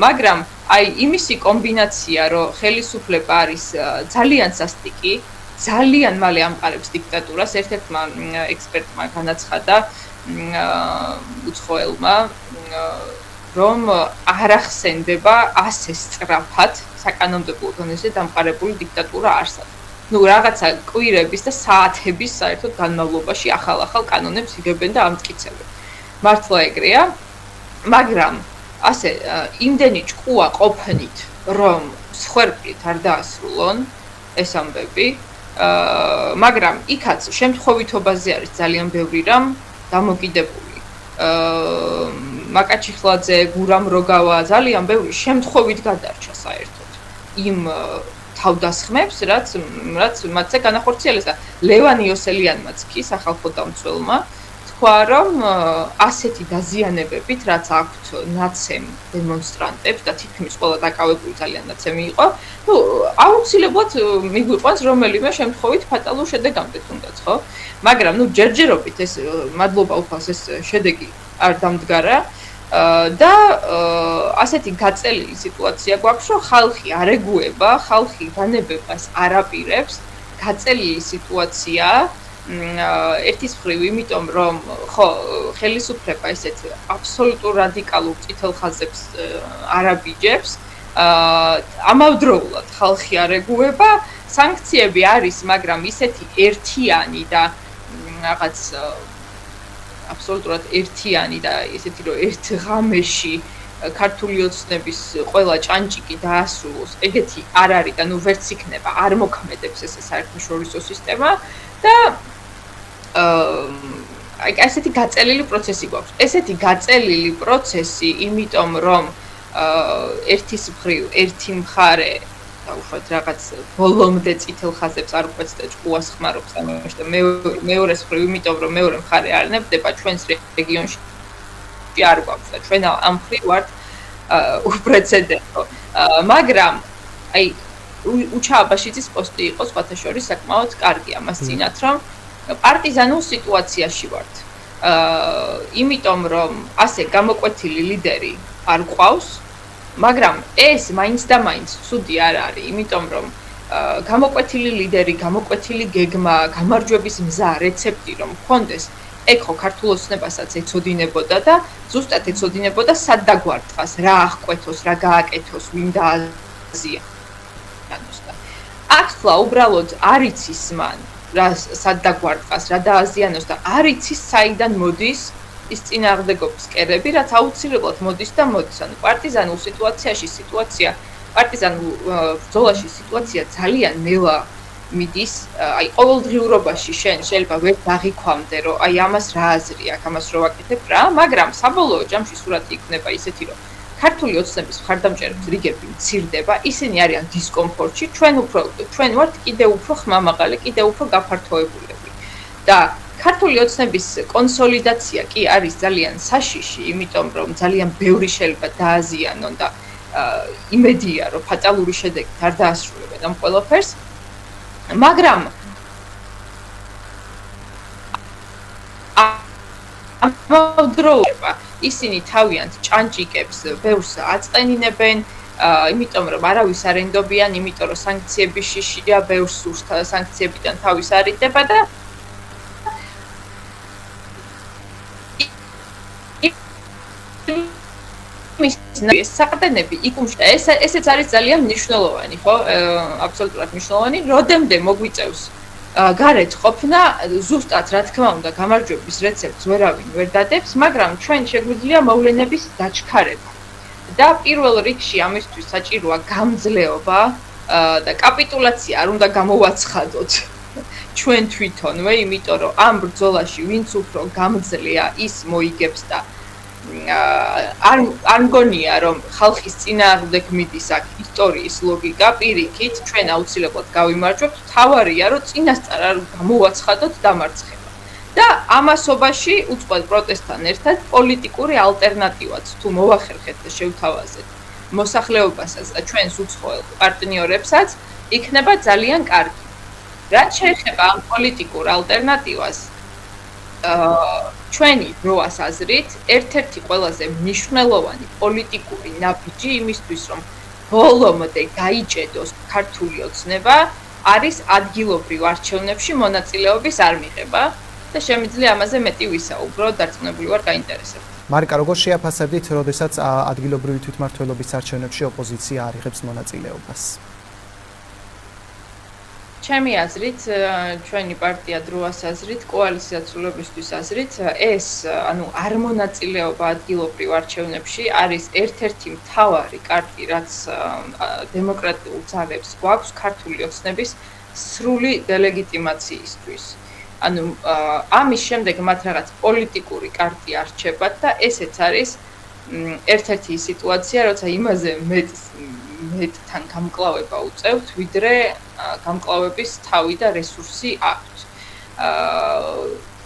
მაგრამ აი იმისი კომბინაცია, რომ ხელისუფლება არის ძალიან სასტიკი, ძალიან მალე ამყარებს დიქტატურას, ერთ-ერთმა ექსპერტმა განაცხადა უცხოელმა, რომ არ ახსენდება ასე სწრაფად საკანონმდებლო დონეზე დამყარებული დიქტატურა არსად. Ну, რაღაცა კვირების და საათების საერთოდ განმავლობაში ახალ-ახალ კანონებს იღებენ და ამტკიცებენ. მართლა ეგრეა, მაგრამ ასე იმდენი ჭკუა ყოფნით, რომ სხვერპლით არ დაასრულონ ეს ამბები, მაგრამ იქაც შემთხვევითობაზე არის ძალიან ბევრი რამ დამოკიდებული. მაკაჩიხლაძე, გურამ როგავა, ძალიან ბევრი შემთხვევით გადარჩა საერთოდ. იმ თავდასხმებს, რაც მათზე განახორციელეს და ლევან იოსელიანმაც კი სახალხო დამცველმა თქვა, რომ ასეთი დაზიანებებით, რაც აქვთ ნაცემ დემონსტრანტებს და თითქმის ყველა დაკავებული ძალიან ნაცემი იყო, ну, აუცილებლად მიგვიყვანს რომელიმე შემთხვევით ფატალურ შედეგამდე თუნდაც, ხო? მაგრამ, ну, ჯერჯერობით ეს მადლობა უფალს ეს შედეგი არ დამდგარა. და ასეთი გაწელილი სიტუაცია გვაქვს, რომ ხალხი არ ეგუება, ხალხი განებებას არ აპირებს, გაწელილი სიტუაცია ერთის მხრივ, იმიტომ რომ ხო, ხელისუფლება ესეთ აბსოლუტურ რადიკალურ წითელ ხაზებს არ აბიჯებს, ამავდროულად ხალხი არ ეგუება, სანქციები არის, მაგრამ ისეთი ერთიანი და რაღაც აბსოლუტურად ერთიანი და ესეთი რომ ერთ ღამეში ქართული ოცნების ყველა ჭანჭიკი დაასრულოს, ეგეთი არ არის და ნუ ვერც იქნება, არ მოქმედებს ეს საერთაშორისო სისტემა და აი ესეთი გაწელილი პროცესი გვაქვს. ესეთი გაწელილი პროცესი, იმიტომ რომ ერთის მხრივ ერთი მხარე დაუშვათ რაღაც ბოლომდე წითელ ხაზებს არ უყვეთს და ჭკუას ხმარობს ამაში და მეორეს მხრივ, იმიტომ რომ მეორე მხარე არ ნებდება ჩვენს რეგიონში არ გვაქვს და ჩვენ ამ მხრივ ვართ უპრეცედენტო. მაგრამ აი უჩა აბაშიძის პოსტი იყო სხვათა შორის საკმაოდ კარგი ამას წინათ, რომ პარტიზანულ სიტუაციაში ვართ. იმიტომ რომ ასე გამოკვეთილი ლიდერი არ გვყავს, მაგრამ ეს მაინც და მაინც ცუდი არ არის, იმიტომ რომ გამოკვეთილი ლიდერი, გამოკვეთილი გეგმა, გამარჯვების მზა, რეცეპტი რომ გქონდეს, ეგ ხო ქართულ ოცნებასაც ეცოდინებოდა და ზუსტად ეცოდინებოდა სად დაგვარტყას, რა აღკვეთოს, რა გააკეთოს, ვინ დააზიანოს და ახლა უბრალოდ არ იცის მან რა სად დაგვარტყას, რა დააზიანოს და არ იცის საიდან მოდის ის წინააღმდეგობის კერები, რაც აუცილებლად მოდის და მოდის. ანუ პარტიზანულ სიტუაცია, პარტიზანულ ბრძოლაში სიტუაცია ძალიან ნელა მიდის. აი ყოველდღიურობაში შენ შეიძლება ვერ დაღიქვამდე, რომ აი ამას რა აზრი აქვს, ამას რო ვაკეთებ რა, მაგრამ საბოლოო ჯამში სურათი იქნება ისეთი, რომ ქართული ოცნების მხარდამჭერების რიგები მცირდება, ისინი არიან დისკომფორტში, ჩვენ ვართ კიდევ უფრო ხმამაღალი, კიდევ უფრო გაფართოებულები. და ქართული ოცნების კონსოლიდაცია კი არის ძალიან საშიში, იმიტომ რომ ძალიან ბევრი შეიძლება დააზიანონ და იმედია, რომ ფატალური შედეგით არ დაასრულებენ ამ ყველაფერს. მაგრამ ამავდროულად ისინი თავიანთ ჭანჭიკებს ბევრს აწენინებენ, იმიტომ რომ არავის არ ენდობიან, იმიტომ რომ სანქციები შიშია, ბევრს სურს სანქციებიდან თავის არიდება და ეს საყრდენები იქუმშა ესეც არის ძალიან მნიშვნელოვანი, ხო? აბსოლუტურად მნიშვნელოვანი, როდემდე მოგვიწევს გარეთ ყოფნა, ზუსტად რა თქმა უნდა, გამარჯვების რეცეპტს ვერავინ ვერ დადებს, მაგრამ ჩვენ შეგვიძლია მოვლენების დაჩქარება. და პირველ რიგში ამისთვის საჭიროა გამძლეობა და კაპიტულაცია არ უნდა გამოვაცხადოთ ჩვენ თვითონვე, იმიტომ რომ ამ ბრძოლაში ვინც უფრო გამძლეა, ის მოიგებს და არ მგონია რომ ხალხის წინააღმდეგ მიდის აქ ისტორიის ლოგიკა, პირიქით ჩვენ აუცილებლად გავიმარჯვებთ, თავარია რომ წინასწარ არ გამოვაცხადოთ დამარცხება. და ამასობაში უწყოთ პროტესტთან ერთად პოლიტიკური ალტერნატივაც თუ მოვახერხეთ და შევთავაზეთ მოსახლეობასაც და ჩვენს უცხოელ პარტნიორებსაც, იქნება ძალიან კარგი. რაც შეეხება ამ პოლიტიკურ ალტერნატივას, ჩვენი დროას აზრით, ერთ-ერთი ყველაზე მნიშვნელოვანი პოლიტიკური ნაბიჯი იმისთვის, რომ ბოლომდე გაიჭედოს ქართული ოცნება, არის ადგილობრივ არჩევნებში მონაწილეობის არ მიღება და შემიძლია ამაზე მეტი ვისაუბრო, დარწმუნებული ვარ, გაინტერესებთ. მარიკა, როგორ შეაფასებდით, როდესაც ადგილობრივი თვითმმართველობის არჩევნებში ოპოზიცია არ იღებს მონაწილეობას? ჩემი აზრით, ჩვენი პარტია დროას აზრით, კოალიცია ცვლილებისთვის აზრით, ეს, არ მონაწილეობა ადგილობრივ არჩევნებში არის ერთ-ერთი მთავარი კარტი, რაც დემოკრატიულ ძალებს გვაქვს ქართული ოცნების სრული დელეგიტიმაციისთვის. ამის შემდეგ მათ რაღაც პოლიტიკური კარტი არჩევათ და ესეც არის ერთ-ერთი სიტუაცია, როცა იმაზე მეტთან გამკლავება უწევთ, ვიდრე გამკლავების თავი და რესურსი აქვთ.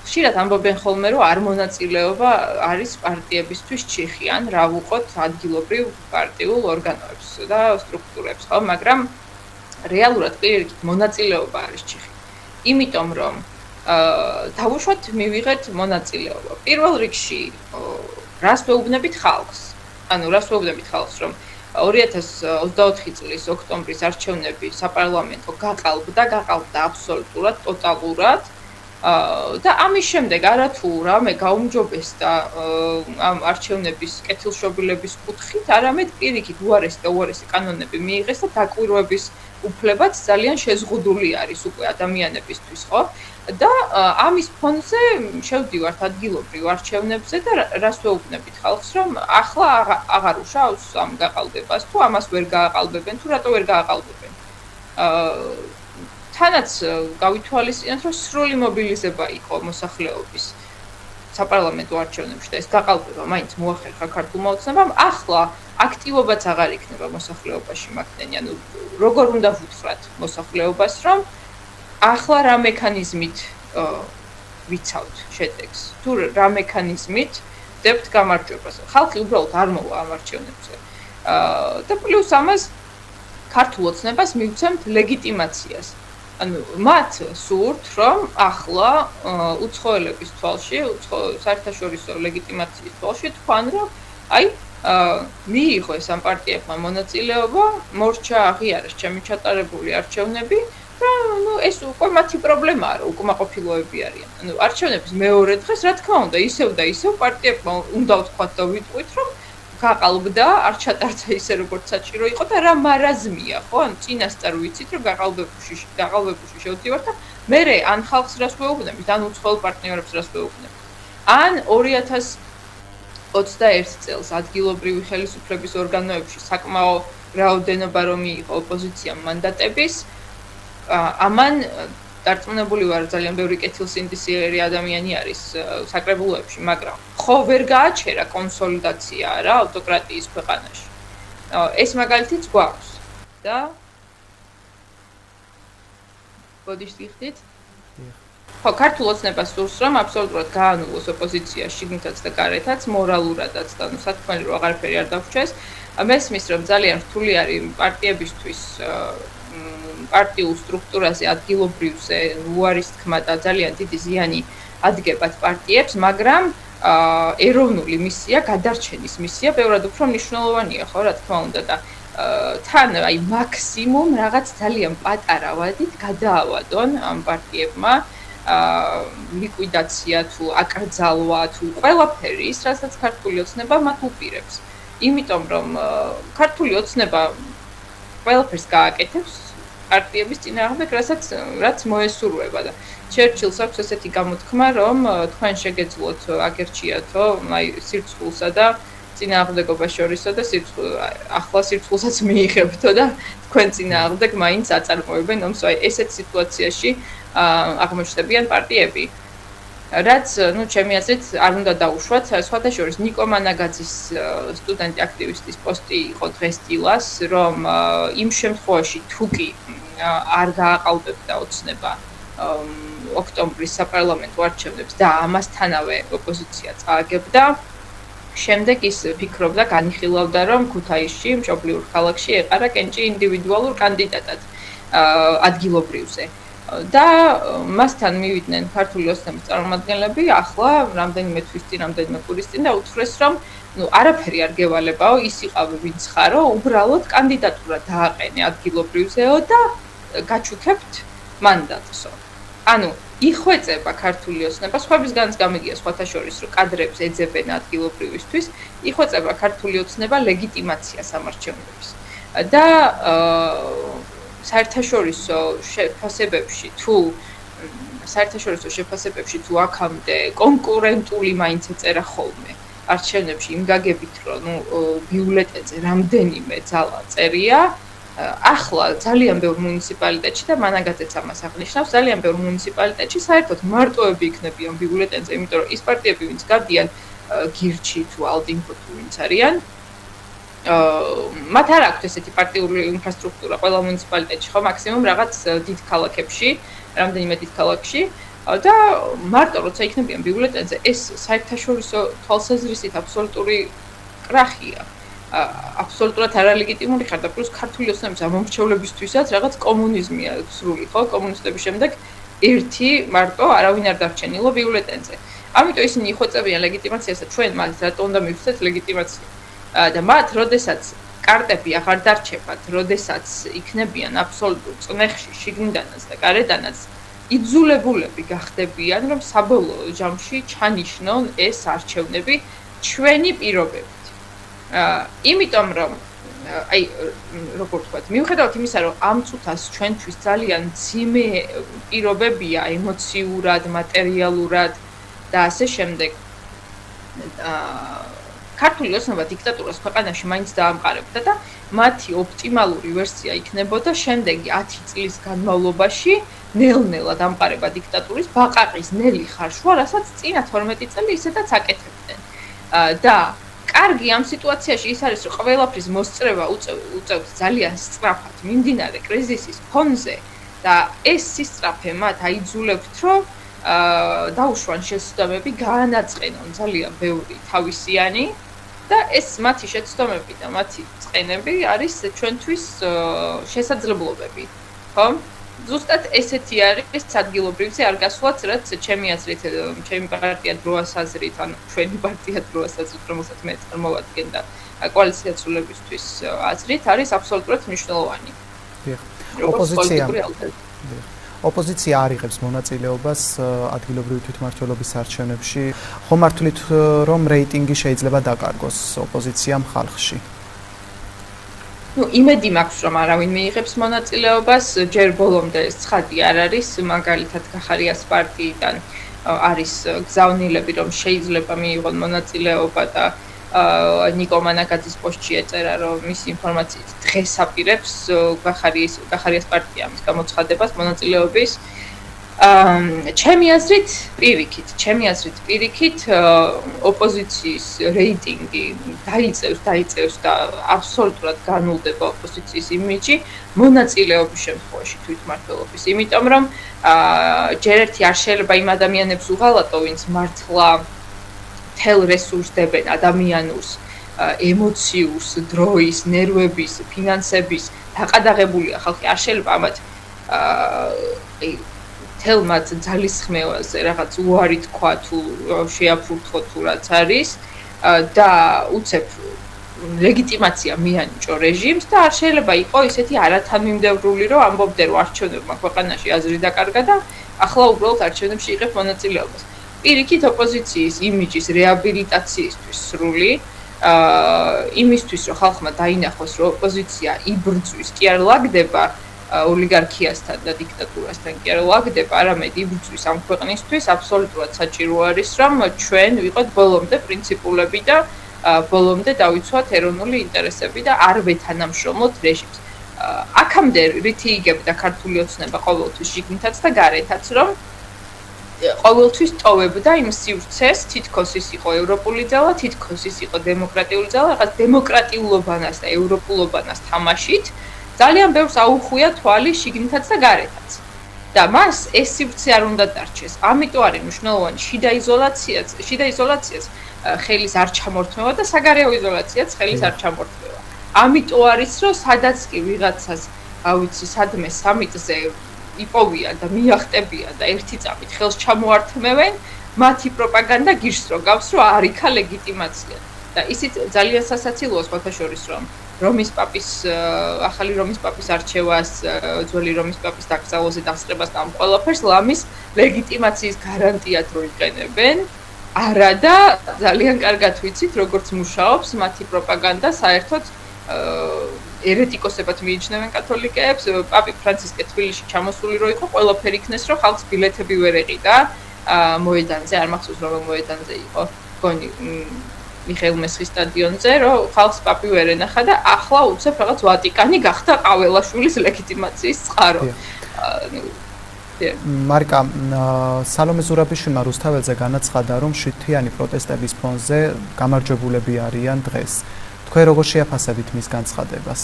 ხშირად ამბობენ ხოლმე, რომ არ მონაწილეობა არის პარტიებისთვის ჩიხი, ან რა ვუყოთ ადგილობრივ პარტიულ ორგანოებს და სტრუქტურებს, ხო, მაგრამ რეალურად პირიქით მონაწილეობა არის ჩიხი. იმიტომ რომ დავუშვათ მივიღეთ მონაწილეობა. პირველ რიგში რას ვეუბნებით ხალხს? რას ვეუბნებით ხალხს, რომ 2024 წლის ოქტომბრის არჩევნები საპარლამენტო გაყალბდა აბსოლუტურად, ტოტალურად და ამის შემდეგ არათუ რამე გაუმჯობესდა ამ არჩევნების კეთილშობილების კუთხით, არამედ პირიქით უარესი კანონები მიიღეს და დაკვირვების უფლებაც ძალიან შეზღუდული არის უკვე ადამიანებისთვის, ხო? და ამის ფონზე შევდივართ ადგილობრივ არჩევნებზე და რას ვეუბნებით ხალხს, რომ ახლა აღარ უშავს ამ გაყალბებას, თუ ამას ვერ გააყალბებენ, თუ რატო ვერ გააყალბებენ. თანაც გავითვალისწინოთ, რომ სრული მობილიზება იყო მოსახლეობის საპარლამენტო არჩევნებში და ეს გაყალბება მაინც მოახერხა ქართულმა ოცნებამ, ახლა აქტივობაც აღარ იქნება მოსახლეობაში მაგდენი, როგორ უნდა ვუთხრათ მოსახლეობას, რომ ახლა რა მექანიზმით ვიცავთ შედეგს, თუ რა მექანიზმით დებთ გამარჯვებას. ხალხი უბრალოდ არ მოვა ამ არჩევნებზე. და პლუს ამას ქართულ ოცნებას მივცემთ ლეგიტიმაციას. მათ სურთ, რომ ახლა უცხოელების თვალში, საერთაშორისო ლეგიტიმაციის თვალში თქვან, რომ მიიღო ეს ამ პარტიებმა მონაწილეობა, მორჩა აღიარეს ჩემი ჩატარებული არჩევნები და ეს უკვე მათი პრობლემაა, რომ უკმაყოფილოები არიან. არჩევნების მეორე დღეს, რა თქმა უნდა, ისევ და ისევ პარტიებმა უნდა ვთქვათ და ვიტყვით, რომ გაყალბდა, არ ჩატარდა ისე, როგორც საჭირო იყო და რა მარაზმია, ხო? წინასწარ ვიცით, რომ გაყალბებუში შევდივართ და მერე ან ხალხს რას ვეუბნებით, ან უცხოელ პარტნიორებს რას ვეუბნებით. ან 2021 წელს ადგილობრივი ხელისუფლების ორგანოებში საკმაო რაოდენობა რომ მიიღო ოპოზიციამ მანდატების, ამან დარწმუნებული ვარ ძალიან ბევრი კეთილსინდისიერი ადამიანი არის საკრებულოებში, მაგრამ ხო ვერ გააჩერა კონსოლიდაცია რა ავტოკრატიის ქვეყანაში. ეს მაგალითიც გვაქვს და ბოდიშ გიხდით? ხო, ქართულ ოცნებას სურს, რომ აბსოლუტურად გაანულოს ოპოზიცია შიგნითაც და გარეთაც, მორალურადაც და სათქმელი რომ აღარაფერი არ დავრჩეს. მესმის, რომ ძალიან რთული არის პარტიებისთვის პარტიულ სტრუქტურაზე, ადგილობრივზე უარის თქმა და ძალიან დიდი ზიანი ადგებათ პარტიებს, მაგრამ ეროვნული მისია, გადარჩენის მისია ბევრად უფრო მნიშვნელოვანია, ხო, რა თქმა უნდა და თან მაქსიმუმ რაღაც ძალიან პატარა ვადით გადაავადონ ამ პარტიებმა ლიკვიდაცია თუ აკრძალვა თუ ყველაფერი ის, რასაც ქართული ოცნება მათ უპირებს. იმიტომ რომ ქართული ოცნება ყველაფერს გააკეთებს პარტიების წინააღმდეგ, რაც მოესურვება და ჩერჩილს აქვს ესეთი გამოთქმა, რომ თქვენ შეგეძლოთ აგერჩიათო, სირცხულსა და წინააღმდეგობას შორისო და ახლა სირცხულსაც მიიღებთო და თქვენ წინააღმდეგ მაინც აწარმოებენ ომს. ესეთ სიტუაციაში აღმოჩნდებიან პარტიები. რაც, ჩემი აზრით, არ უნდა დაუშვათ. სხვათაშორის ნიკო მანაგაძის სტუდენტი აქტივისტის პოსტი იყო დღეს დილას, რომ იმ შემთხვევაში თუ კი არ გააყალბებდა ოცნება ოქტომბრის საპარლამენტო არჩევნებს და ამასთანავე ოპოზიცია წააგებდა, შემდეგ ის ფიქრობდა, განიხილავდა, რომ ქუთაისში, მშობლიურ ქალაქში ეყარა კენჭი ინდივიდუალურ კანდიდატად ადგილობრივზე. და მასთან მივიდნენ ქართული ოცნების წარმომადგენლები, ახლა რამდენიმე თვის წინ, რამდენიმე კვირის წინ და უთხრეს, რომ არაფერი არ გევალებაო, ის იყავი ვინც ხარო, უბრალოდ კანდიდატურა დააყენე ადგილობრივზეო და გაჩუქებთ მანდატსო. ანუ იხვეწება ქართული ოცნება, სხვებისგანაც გამიგია სხვათა შორის, რომ კადრებს ეძებენ ადგილობრივისთვის, იხვეწება ქართული ოცნება ლეგიტიმაციას ამარჩევნებს. და საერთაშორისო შეფასებებში თუ აქამდე კონკურენტული მაინც ეწერა ხოლმე არჩევნებში იმ გაგებით, რომ ბიულეტენზე რამდენიმე ძალა წერია, ახლა ძალიან ბევრ მუნიციპალიტეტში და მანაგაძეც ამას აღნიშნავს, ძალიან ბევრ მუნიციპალიტეტში საერთოდ მარტოები იქნებიან ბიულეტენზე, იმიტომ რომ ის პარტიები, ვინც გადიან გირჩი თუ ალდინგო თუ ვინც არიან, მათ არ აქვთ ესეთი პარტიული ინფრასტრუქტურა ყველა მუნიციპალიტეტში, ხო, მაქსიმუმ რაღაც დიდ ქალაქებში, რამდენიმე დიდ ქალაქში და მარტო როცა იქნებიან ბიულეტენზე, ეს საერთაშორისო თვალსაზრისით აბსოლუტური კრახია. აბსოლუტურად არალეგიტიმური ხარ და პლუს ქართული ოცნების ამომრჩევლებისთვისაც რაღაც კომუნიზმია სრული, ხო? კომუნისტების შემდეგ ერთი მარტო არავინ არ დარჩენილო ბიულეტენზე. ამიტომ ისინი იხვეწებიან ლეგიტიმაციას და ჩვენ მათ რატო უნდა მივცეთ ლეგიტიმაცია? და მათ, როდესაც კარტები აღარ დარჩებათ, როდესაც იქნებიან აბსოლუტურ წნეხში, შიგნიდანაც და გარედანაც, იძულებულები გახდებიან, რომ საბოლოო ჯამში ჩანიშნონ ეს არჩევნები ჩვენი პირობებით. იმიტომ რომ როგორ ვთქვათ, მიუხედავად იმისა, რომ ამ წუთას ჩვენთვის ძალიან მძიმე პირობებია ემოციურად, მატერიალურად და ასე შემდეგ. ქართული ოცნება დიქტატურას ქვეყანაში მაინც დაამყარებდა და მათი ოპტიმალური ვერსია იქნებოდა შემდეგი 10 წლის განმავლობაში ნელ-ნელა დამყარება დიქტატურის ბაყაყის ნელი ხარშვა, რასაც წინა 12 წელი ისედაც აკეთებდნენ. და კარგი ამ სიტუაციაში ის არის, რომ ყველაფრის მოსწრება უწევთ ძალიან სწრაფად მიმდინარე კრიზისის ფონზე და ეს სისწრაფე მათ აიძულებთ, რომ დაუშვან შეცდომები, გაანაწყენონ ძალიან ბევრი თავისიანი და ეს მათი შეცდომები და მათი წყენები არის ჩვენთვის შესაძლებლობები, ხო? ზუსტად ესეთი არის ადგილობრივზე არ გასვლაც, რაც ჩემი აზრით, ჩემი პარტია დროას აზრით, ანუ ჩვენი პარტია დროას აზრით, რომელსაც მე წარმოვადგენ და კოალიცია ცვლილებისთვის აზრით, არის აბსოლუტურად მნიშვნელოვანი. ოპოზიცია არ იღებს მონაწილეობას ადგილობრივი თვითმმართველობის არჩევნებში. ხომ მართლით რომ რეიტინგი შეიძლება დაკარგოს ოპოზიციამ ხალხში? იმედი მაქვს, რომ არავინ მიიღებს მონაწილეობას, ჯერ ბოლომდე ცხადი არ არის, მაგალითად გახარიას პარტიიდან არის გზავნილები, რომ შეიძლება მიიღონ მონაწილეობა და ნიკო მანაგაძის პოსტში ეწერა, რომ მის ინფორმაციით დღეს აპირებს გახარიას პარტია ამის გამოცხადებას მონაწილეობის. ჩემი აზრით პირიქით ოპოზიციის რეიტინგი დაიწევს და აბსოლუტურად განულდება ოპოზიციის იმიჯი მონაწილეობის შემთხვევაში თვითმმართველობის. იმიტომ რომ ჯერ ერთი არ შეიძლება იმ ადამიანებს უღალატო, ვინც მართლა მთელ რესურსს დებენ ადამიანურს, ემოციურს, დროის, ნერვების, ფინანსების დაყადაღებულია ხალხი. არ შეიძლება ამათ მთელ მათ ძალისხმევაზე რაღაც უარი თქვა თუ შეაფურთხო თუ რაც არის და უცებ ლეგიტიმაცია მიანიჭო რეჟიმს და არ შეიძლება იყო ისეთი არათანმიმდევრული, რომ ამბობდნენ, რომ არჩევნებმა ქვეყანაში აზრი დაკარგა და ახლა უბრალოდ არჩევნებში იღებ მონაწილეობას. პირიქით ოპოზიციის იმიჯის რეაბილიტაციისთვის სრული, იმისთვის, რომ ხალხმა დაინახოს, რომ ოპოზიცია იბრძვის, კი არ ლაგდება ოლიგარქიასთან და დიქტატურასთან, კი არ ლაგდება, არამედ იბრძვის ამ ქვეყნისთვის, აბსოლუტურად საჭირო არის, რომ ჩვენ ვიყოთ ბოლომდე პრინციპულები და ბოლომდე დავიცვათ ეროვნული ინტერესები და არ ვეთანამშრომლოთ რეჟიმს. აქამდე რითი იგებდა ქართული ოცნება ყოველთვის შიგნითაც და გარეთაც, რომ ყოველთვის ტოვებდა იმ სივრცეს, თითქოს ის იყო ევროპული ძალა, თითქოს ის იყო დემოკრატიული ძალა, რაღაც დემოკრატიულობანას და ევროპულობანას თამაშით, ძალიან ბევრს აუხვია თვალი შიგნითაც და გარეთაც. და მას ეს სივრცე არ უნდა დარჩეს. ამიტომ არის მნიშვნელოვანი შიდა იზოლაციაც ხელის არ ჩამორთმევა და საგარეო იზოლაციაც ხელის არ ჩამორთმევა. ამიტომ არის რომ სადაც კი ვიღაცას, ავიცი, სადმე 3 წზე იპოვიან და მიახტებიან და ერთი წამით ხელს ჩამოართმევენ, მათი პროპაგანდა გირს რო გავს, რომ არ იქა ლეგიტიმაცია. და ისიც ძალიან სასაცილოა სხვათაშორის, რომ რომის პაპის ახალი რომის პაპის არჩევას, ძველი რომის პაპის დაკრძალვაზე დასწრებას და ამ ყველაფერს ლამის ლეგიტიმაციის გარანტიად რო იყენებენ, არა და ძალიან კარგად ვიცით, როგორც მუშაობს მათი პროპაგანდა საერთოდ ერეტიკოსებად მიიჩნევენ კათოლიკეებს, პაპი ფრანცისკე თბილისში ჩამოსული რო იყო, ყველაფერი იქნეს, რომ ხალხს ბილეთები ვერ ეყიდა მოედანზე, არ მახსოვს რომელ მოედანზე იყო, მგონი მიხეილ მესხის სტადიონზე, რომ ხალხს პაპი ვერ ენახა და ახლა უცებ რაღაც ვატიკანი გახდა ყაველაშვილის ლეგიტიმაციის წყარო. მარიკა, სალომე ზურაბიშვილმა რუსთაველზე განაცხადა, რომ შვითიანი პროტესტების ფონზე გამარჯვებულები არიან დღეს. თქვენ როგორ შეაფასებით მის განცხადებას?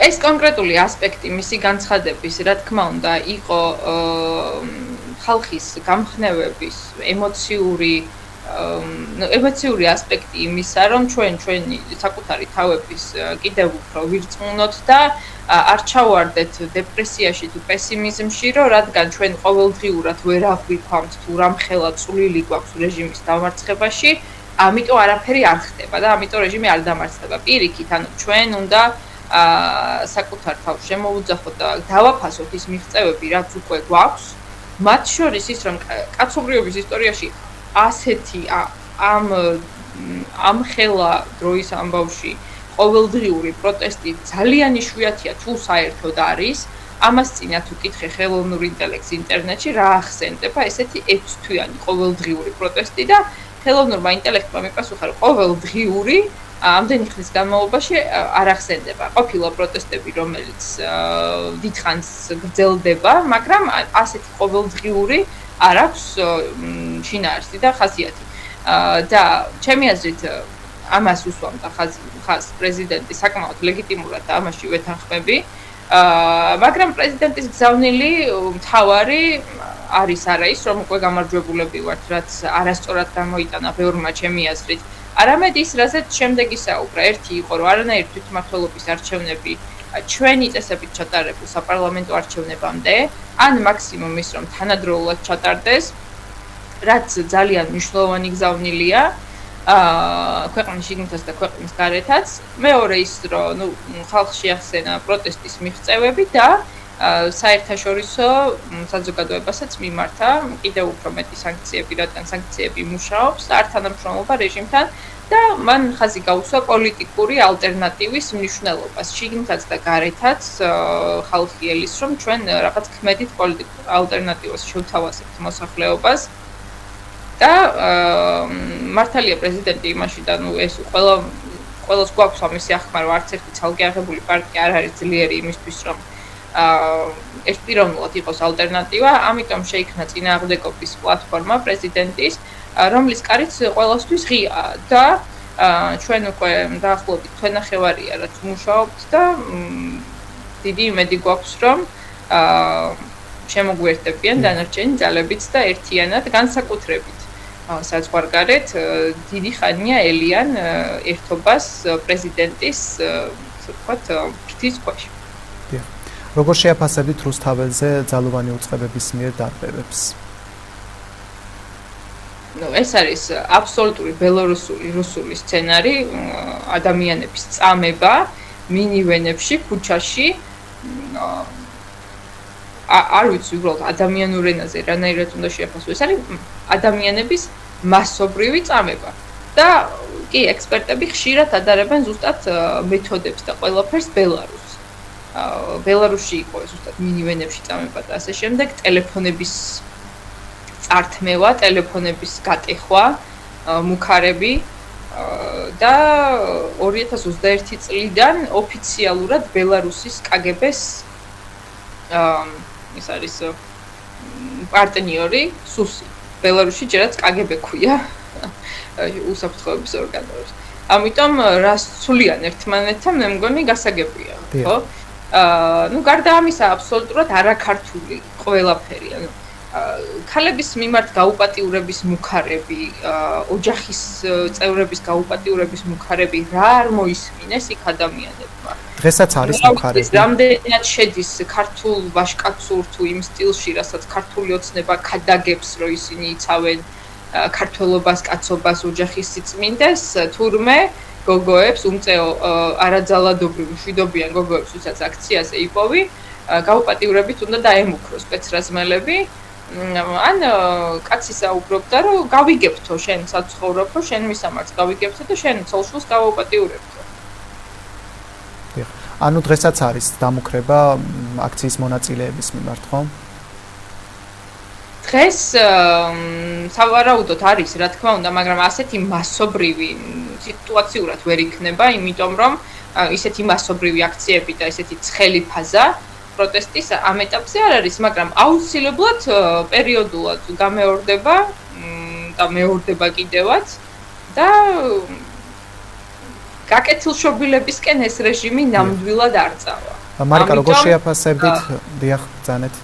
ეს კონკრეტული ასპექტი მისი განცხადების, რა თქმა უნდა, იყო ხალხის გამხნევების ემოციური ასპექტი იმისა, რომ ჩვენი საკუთარი თავების კიდევ უფრო ვირწმუნოთ და არ ჩავარდეთ დეპრესიაში თუ პესიმიზმში, რომ რადგან ჩვენ ყოველდღიურად ვერ აღვიქვამთ თუ რამხელა წვლილი გვაქვს რეჟიმის დამარცხებაში, ამიტომ არაფერი არ ხდება და ამიტომ რეჟიმი არ დამარცხდება. პირიქით, ანუ ჩვენ უნდა საკუთარ თავს შემოვუძახოთ და დავაფასოთ ის მიღწევები, რაც უკვე გვაქვს. მათ შორის ის, რომ კაცობრიობის ისტორიაში ასეთი ამ ხელა დროის ამბავში ყოველდღიური პროტესტი ძალიან იშვიათია თუ საერთოდ არის. ამას წინა თუ კითხე ხელოვნურ ინტელექტს ინტერნეტში რა ახსენდება ესეთი 6 თვიანი ყოველდღიური პროტესტი და ხელოვნურმა ინტელექტმა მიპასუხა, რომ ყოველდღიური ამდენი ხნის განმავლობაში არ ახსენდება. ყოფილა პროტესტები, რომელიც დიდხანს გრძელდება, მაგრამ ასეთი ყოველდღიური არ აქვს შინაარსი და ხასიათი. და ჩემი აზრით ამას უსვამდა ხაზს პრეზიდენტი საკმაოდ ლეგიტიმურად და ამაში ვეთანხმები. მაგრამ პრეზიდენტის გზავნილი მთავარი არის არა ის, რომ უკვე გამარჯვებულები ვართ, რაც არასწორად გამოიტანა ბევრმა ჩემი აზრით. არამედ ის, რასაც შემდეგ ისაუბრა, ერთი იყო, რომ არანაირი თვითმმართველობის არჩევნები ჩვენი წესებით ჩატარებულ საპარლამენტო არჩევნებამდე, ან მაქსიმუმ ის, რომ თანადროულად ჩატარდეს, რაც ძალიან მნიშვნელოვანი გზავნილია ქვეყნის შიგნითაც და ქვეყნის გარეთაც. მეორე ის, რომ ხალხში ახსენა პროტესტის მიღწევები და საერთაშორისო საზოგადოებასაც მიმართა კიდევ უფრო მეტი სანქციები, რადგან სანქციები მუშაობს არ თანამშრომლობა რეჟიმთან და მან ხაზი გაუსვა პოლიტიკური ალტერნატივის მნიშვნელობას. შიგნითაც და გარეთაც ხალხი ელის, რომ ჩვენ რაღაც ქმედით პოლიტიკურ ალტერნატივას შევთავაზებთ მოსახლეობას. და მართალია პრეზიდენტი იმაში და ეს ყველას გვაქვს ამისი ახმა, რომ არც ერთი ცალკე აღებული პარტია არ არის ძლიერი იმისთვის, რომ ერთპიროვნულად იყოს ალტერნატივა, ამიტომ შეიქმნა წინააღმდეგობის პლატფორმა პრეზიდენტის, რომლის კარიც ყველასთვის ღიაა და ჩვენ უკვე დაახლოებით თვენახევარია, რაც მუშაობთ და დიდი იმედი გვაქვს, რომ შემოგვიერთებიან დანარჩენი ძალებიც და ერთიანად განსაკუთრებით საზღვარგარეთ დიდი ხანია ელიან ერთობას პრეზიდენტის, ასე ვთქვათ, ფრთის ქვეშ. როგორ შეაფასებით რუსთაველზე ძალოვანი უწყებების მიერ დარღვევებს? ეს არის აბსოლუტური ბელორუსული, რუსული სცენარი, ადამიანების წამება მინივენებში, ქუჩაში. არ ვიცი უბრალოდ ადამიანურ ენაზე რანაირად უნდა შეაფასო. ეს არის ადამიანების მასობრივი წამება. და კი, ექსპერტები ხშირად ადარებენ ზუსტად მეთოდებს და ყველაფერს ბელარუსს. ბელარუსში იყო ზუსტად მინივენებში წამება და ასე შემდეგ, ტელეფონების წართმევა, ტელეფონების გატეხვა, მუქარები, და 2021 წლიდან ოფიციალურად ბელარუსის KGB-ს ის არის პარტნიორი სუსი. ბელარუსში ჯერაც KGB ქვია უსაფრთხოების ორგანოებს. ამიტომ რას ცვლიან ერთმანეთთან, მე მგონი გასაგებია, ხო? ნუ გარდა ამისა აბსოლუტურად არაქართული ყველაფერი, ანუ ქალების მიმართ გაუპატიურების მუხარები, ოჯახის წევრების გაუპატიურების მუხარები რა არ მოისმინეს იქ ადამიანებმა. დღესაც არის მუხარები. რამდენად შედის ქართულ ვაჟკაცურ თუ იმ სტილში, რასაც ქართული ოცნება ქადაგებს, რომ ისინი იცავენ ქართველობას, კაცობას, ოჯახის სიწმინდეს, თურმე გოგოებს, უმწეო არაძალადობრივ მშვიდობიან გოგოებს, ვისაც აქციაზე იპოვი, გაუპატიურებით უნდა დაემუქროს სპეცრაზმელები. ან კაცი საუბრობდა, რომ გავიგებთო შენ საცხოვრებო, შენ მისამართს გავიგებთო და შენ ცოლ-შვილს გავაუპატიურებთო. ანუ დღესაც არის დამუქრება აქციის მონაწილეების მიმართ, ხო? დღეს სავარაუდოდ არის, რა თქმა უნდა, მაგრამ ასეთი მასობრივი სიტუაციურად ვერ იქნება, იმიტომ რომ ისეთი მასობრივი აქციები და ესეთი ცხელი ფაზა პროტესტის ამ ეტაპზე არ არის, მაგრამ აუცილებლად პერიოდულად გამეორდება და მეორდება კიდევაც და გაკეთილშობილებისკენ ეს რეჟიმი ნამდვილად არ წავა. მარიკა, როგორ შეაფასებდით? დიახ, ბრძანეთ.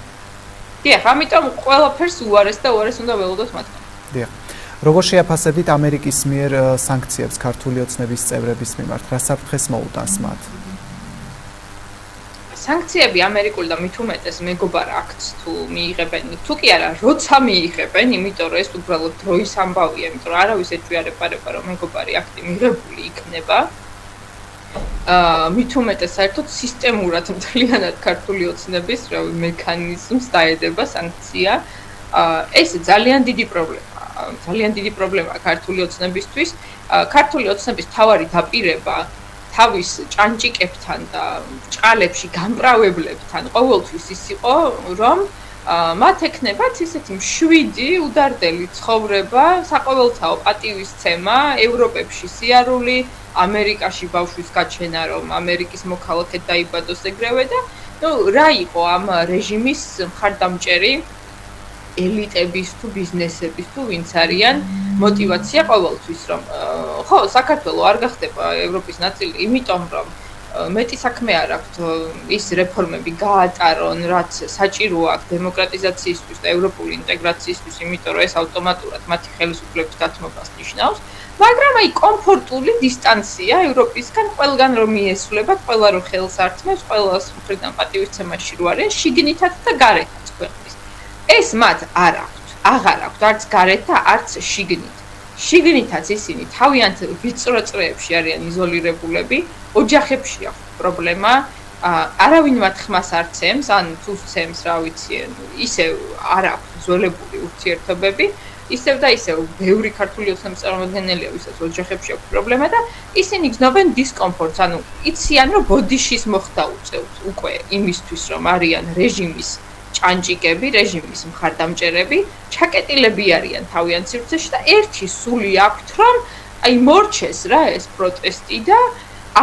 დიახ, ამიტომ ყველაფერს უარეს და უარეს უნდა ველოდოთ მათგან. დიახ. როგორ შეაფასებდით ამერიკის მიერ სანქციებს ქართული ოცნების წევრების მიმართ? რა საფრთხეს მოუტანს მათ? სანქციები ამერიკულ და მით უმეტეს მეგობარ აქტს თუ მიიღებენ, თუ კი არა, როცა მიიღებენ, იმიტომ რომ ეს უბრალოდ დროის ამბავია, იმიტომ რომ არავის ეჭვიარეპარება რომ მეგობარი აქტი მიღებული იქნება. მით უმეტეს საერთოდ სისტემურად მთლიანად ქართული ოცნების მექანიზმს დაედება სანქცია. ეს ძალიან დიდი პრობლემაა. ძალიან დიდი პრობლემაა ქართული ოცნებისთვის. ქართული ოცნების მთავარი დაპირება თავის ჭანჭიკებთან და ჭყალებში გამპრავებლებთან ყოველთვის ის იყო, რომ მათ ექნებათ ისეთი მშვიდი, udardeli ცხოვრება, საყოველთაო პატივისცემა, ევროპებში სიარული, ამერიკაში ბავშვის გაჩენა, რომ ამერიკის მოქალაქედ დაიბადოს ეგრევე და ნუ რა იყო ამ რეჟიმის მხარდამჭერი ელიტების თუ ბიზნესების თუ ვინც არიან мотивация ყოველთვის რომ ხო საქართველოს არ გახდება ევროპის ნაწილი იმიტომ რომ მეტი საქმე არ აქვს ის რეფორმები გაატარონ რაც საჭირო აქვს დემოკრატიზაციისთვის და ევროპული ინტეგრაციისთვის იმიტომ რომ ეს ავტომატურად მათი ხელისუფლების დათმობას ნიშნავს მაგრამ აი კომფორტული დისტანცია ევროპისგან ყველგან რომ მიესვლებათ ყველა რო ხელს ართმევს ყველას მხრიდან პატივისცემაში რო არის შიგნითაც და გარეთაც ქვეყნის ეს მათ არ აქვს აღარ აქვს არც გარეთ და არც შიგნით შიგნითაც ისინი თავიანთ ვიწრო წრეებში არიან იზოლირებულები ოჯახებში აქვს პრობლემა არავინ მათ ხმას არ ცემს ან თუ ცემს რა ვიცი ისევ არ აქვს ზოლებული ურთიერთობები ისევ და ისევ ბევრი ქართული ოცნების წარმომადგენელია ვისაც ოჯახებში აქვს პრობლემა და ისინი გრძნობენ დისკომფორტს ანუ იციან რომ ბოდიშის მოხდა უწევთ უკვე იმისთვის რომ არიან რეჟიმის ჭანჭიკები რეჟიმის მხარდამჭერები ჩაკეტილები არიან თავიანთ სივრცეში და ერთი სული აქვთ რომ აი მორჩეს რა ეს პროტესტი და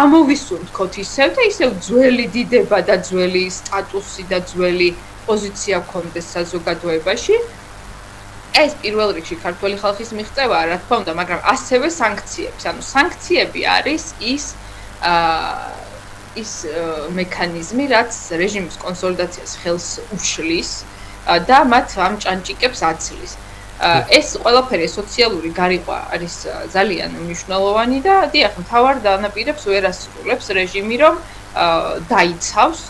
ამოვისუნთქოთ ისევ და ისევ ძველი დიდება და ძველი სტატუსი და ძველი პოზიცია გქონდეს საზოგადოებაში ეს პირველ რიგში ქართული ხალხის მიღწევაა რა თქმა უნდა მაგრამ ასევე სანქციებს ანუ სანქციები არის ის მექანიზმი რაც რეჟიმის კონსოლიდაციას ხელს უშლის და მათ ამ ჭანჭიკებს აცლის ეს ყველაფერი სოციალური გარიყვა არის ძალიან მნიშვნელოვანი და დიახ მთავარ დანაპირებს ვერ ასრულებს რეჟიმი რომ დაიცავს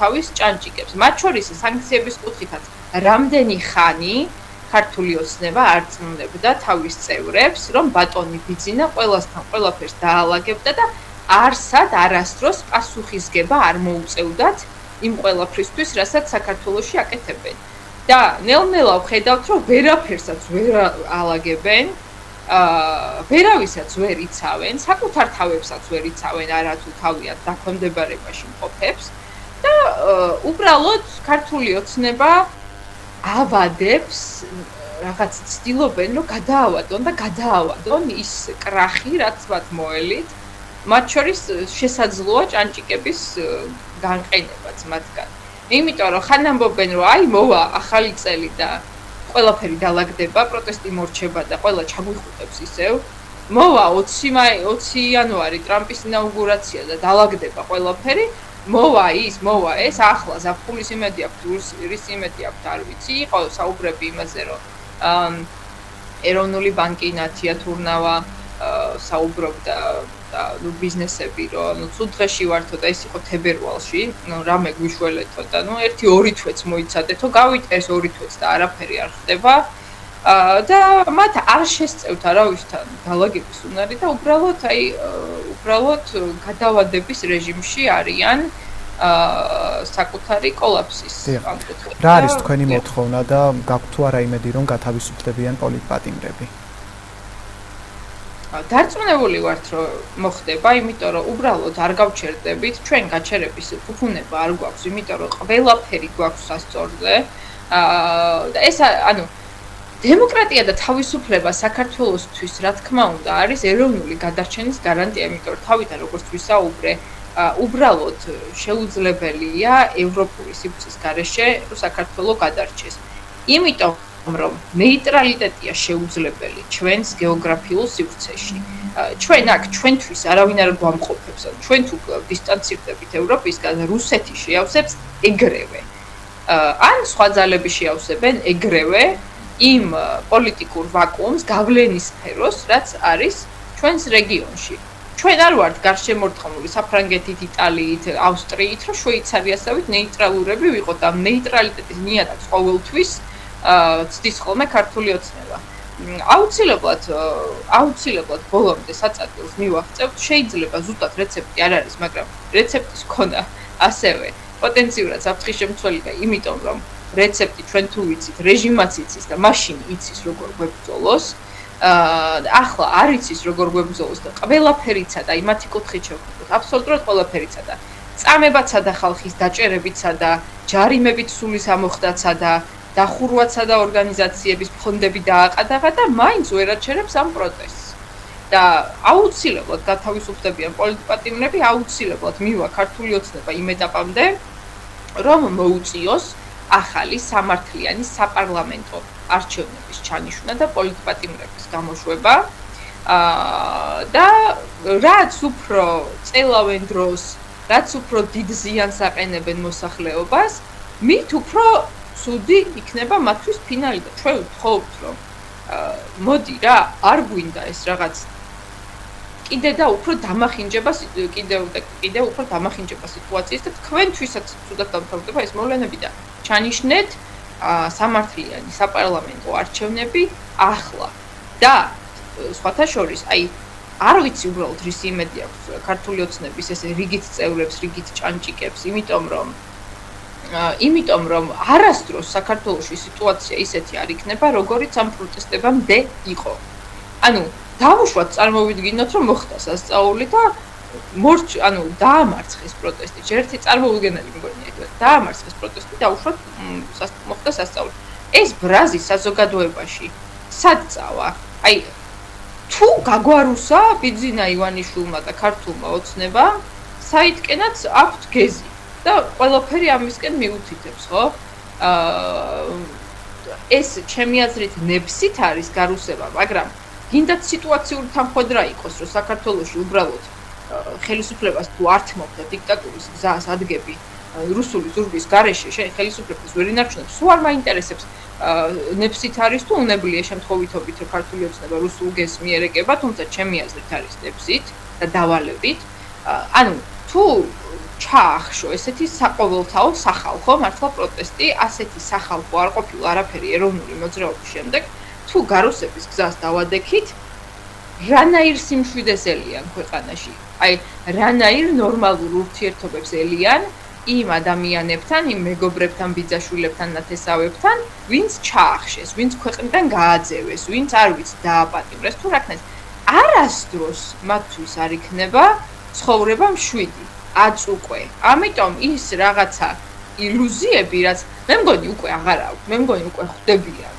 თავის ჭანჭიკებს მათ შორის სანქციების კუთხითაც რამდენი ხანი ქართული ოცნება არ წმდებდა თავის წევრებს რომ ბატონი ბიძინა ყველასთან ყველაფერს დაალაგებდა და არსად არასდროს პასუხისგება არ მოუწევდათ იმ ყველაფრისთვის რასაც საქართველოში აკეთებენ და ნელ-ნელა ვხედავთ რომ ვერაფერსაც ვერ ალაგებენ ვერავისაც ვერ იცავენ საკუთარ თავებსაც ვერ იცავენ არათუ თავიანთ დაქვემდებარებაში მყოფებს და უბრალოდ ქართული ოცნება ავადებს რაღაც ცდილობენ, რომ გადაავადონ და გადაავადონ ის კრახი, რაც მათ მოელით. მათ შორის შესაძლოა ჭანჭიკების განყენებაც მათგან. იმიტომ რომ ხან ამბობენ, რომ აი მოვა ახალი წელი და ყველაფერი დაალაგდება, პროტესტი მორჩება და ყველა ჩაგვიხუტებს ისევ. მოვა 20 იანვარი ტრამპის ინაუგურაცია და დაალაგდება ყველაფერი. მოვა ეს ახლა ზაფხულის იმედი აქვს, რის იმედი აქვს, არ ვიცი, იყო საუბრები იმაზე, რომ ეროვნული ბანკი ნათია თურნავა საუბრობდა და ბიზნესები, რომ ცუდ დღეში ვართო და ის იყო თებერვალში, რამე გვიშველეთო და 1-2 თვეც მოიცადეთო, გავიტყეს 2 თვეც და არაფერი არ ხდება. და მათ არ შესწევთ არავისთან დაალაგების უნარი და უბრალოდ გადავადების რეჟიმში არიან საკუთარი კოლაფსის ამკუთხედით. რა არის თქვენი მოთხოვნა და გაქვთ თუ არა იმედი რომ გათავისუფლებდებიან პოლიტპატიმრები? დარწმუნებული ვართ რომ მოხდება, იმიტომ რომ უბრალოდ არ გავჩერდებით, ჩვენ გაჩერების ფუფუნება არ გვაქვს, იმიტომ რომ ყველაფერი გვაქვს სასწორზე. და ეს დემოკრატია და თავისუფლება საქართველოსთვის, რა თქმა უნდა, არის ეროვნული გადარჩენის გარანტია, იმიტომ რომ თავიდან როგორც ვისაუბრე, უბრალოდ შეუძლებელია ევროპული სივრცის გარეშე საქართველოს გადარჩეს. იმიტომ რომ ნეიტრალიტეტია შეუძლებელი ჩვენს გეოგრაფიულ სივრცეში. ჩვენ აქ ჩვენთვის არავინ არ გვამყოფებს, ჩვენ თუ დისტანცირდებით ევროპისგან, რუსეთი შეავსებს ეგრევე. ან სხვა ძალები შეავსებენ ეგრევე იმ პოლიტიკურ ვაკუუმს, გავლენის სფეროს, რაც არის ჩვენს რეგიონში. ჩვენ არ ვართ გარშემორტყმული საფრანგეთით, იტალიით, ავსტრიით, რომ შვეიცარიასავით ნეიტრალურები ვიყოთ. ამ ნეიტრალიტეტის ნიადაგს ყოველთვის ცდის ხოლმე ქართული ოცნება. აუცილებლად ბოლომდე საწადილს მივაღწევთ. შეიძლება ზუსტად რეცეპტი არ არის, მაგრამ რეცეპტის ქონა ასევე პოტენციურად საფრთხის შემცველი და იმიტომ რომ რეცეპტი ჩვენ თუ ვიცით, რეჟიმაც იცის და მაშინ იცის როგორ გვებრძოლოს. ახლა არ იცის როგორ გვებრძოლოს და ყველაფერიცა და იმათი კუთხით შევხვდეთ, აბსოლუტურად ყველაფერიცა და წამებაცა და ხალხის დაჭერებიცა და ჯარიმებით სულის ამოხდაცა და დახურვაცა და ორგანიზაციების ფონდები დააყადაღა და მაინც ვერ აჩერებს ამ პროტესტს. და აუცილებლად გათავისუფლებიან პოლიტპატიმრები, აუცილებლად მივა ქართული ოცნება იმ ეტაპამდე, რომ მოუწიოს ახალი სამართლიანი საპარლამენტო არჩევნების ჩანიშვნა და პოლიტპატიმრების გამოშვება. და რაც უფრო წელავენ დროს, რაც უფრო დიდ ზიანს აყენებენ მოსახლეობას, მით უფრო ცუდი იქნება მათთვის ფინალი და ჩვენ ვთხოვთ, რომ მოდი რა, არ გვინდა ეს რაღაც კიდე უფრო დამახინჯება სიტუაციის და თქვენთვისაც ცუდად დამთავრდება ეს მოვლენები და ჩანიშნეთ სამართლიანი საპარლამენტო არჩევნები ახლა. და სხვათა შორის, არ ვიცი უბრალოდ რის იმედი აქვს ქართული ოცნების ესე რიგით წევრებს, რიგით ჭანჭიკებს, იმიტომ რომ არასდროს საქართველოში სიტუაცია ისეთი არ იქნება, როგორიც ამ პროტესტებამდე იყო. დავუშვათ წარმოვიდგინოთ, რომ მოხდა სასწაული და დაამარცხეს პროტესტი. ერთი წარმოვიდგენელი მგონია ეგრეთ. დაამარცხეს პროტესტი, დავუშვათ მოხდა სასწაული. ეს ბრაზი საზოგადოებაში სად წავა? თუ გაგვარუსა ბიძინა ივანიშვილმა და ქართულმა ოცნებამ, საიდკენაც აქვთ გეზი და ყველაფერი ამისკენ მიუთითებს, ხო? ეს ჩემი აზრით ნებსით არის გარუსება, მაგრამ გინდათ სიტუაციური თანხმედრა იყოს, რომ საქართველოში უბრალოდ ხელისუფლებას თუ არ თმობდა დიქტატურის გზას ადგები რუსული ზურგის გარეშე, ხელისუფლებას ვერ ინარჩუნებს, სულ არ მაინტერესებს ნებსით არის თუ უნებლიე შემთხვევითობით, რომ ქართული ოცნება რუსულ გეზს მიერეკება, თუმცა ჩემი აზრით არის ნებსით და დავალებით. თუ ჩაახშო ესეთი საყოველთაო სახალხო მართლა პროტესტი, ასეთი სახალხო არ ყოფილა არაფერი ეროვნული მოძრაობის შემდეგ, თუ გარუსების გზას დავადექით, რანაირ სიმშვიდეს ელიან ქვეყანაში? რანაირ ნორმალურ ურთიერთობებს ელიან იმ ადამიანებთან, იმ მეგობრებთან, ბიძაშვილებთან, ნათესავებთან, ვინც ჩაახშეს, ვინც ქვეყნიდან გააძევეს, ვინც არ ვიცი დააპატიმრეს, თუ რა ქნეს. არასდროს მათთვის არ იქნება ცხოვრება მშვიდი. აწუყვე. ამიტომ ის რაღაცა ილუზიები, რაც მე მგონი უკვე აღარ აქვს, მე მგონი უკვე ხვდებიან,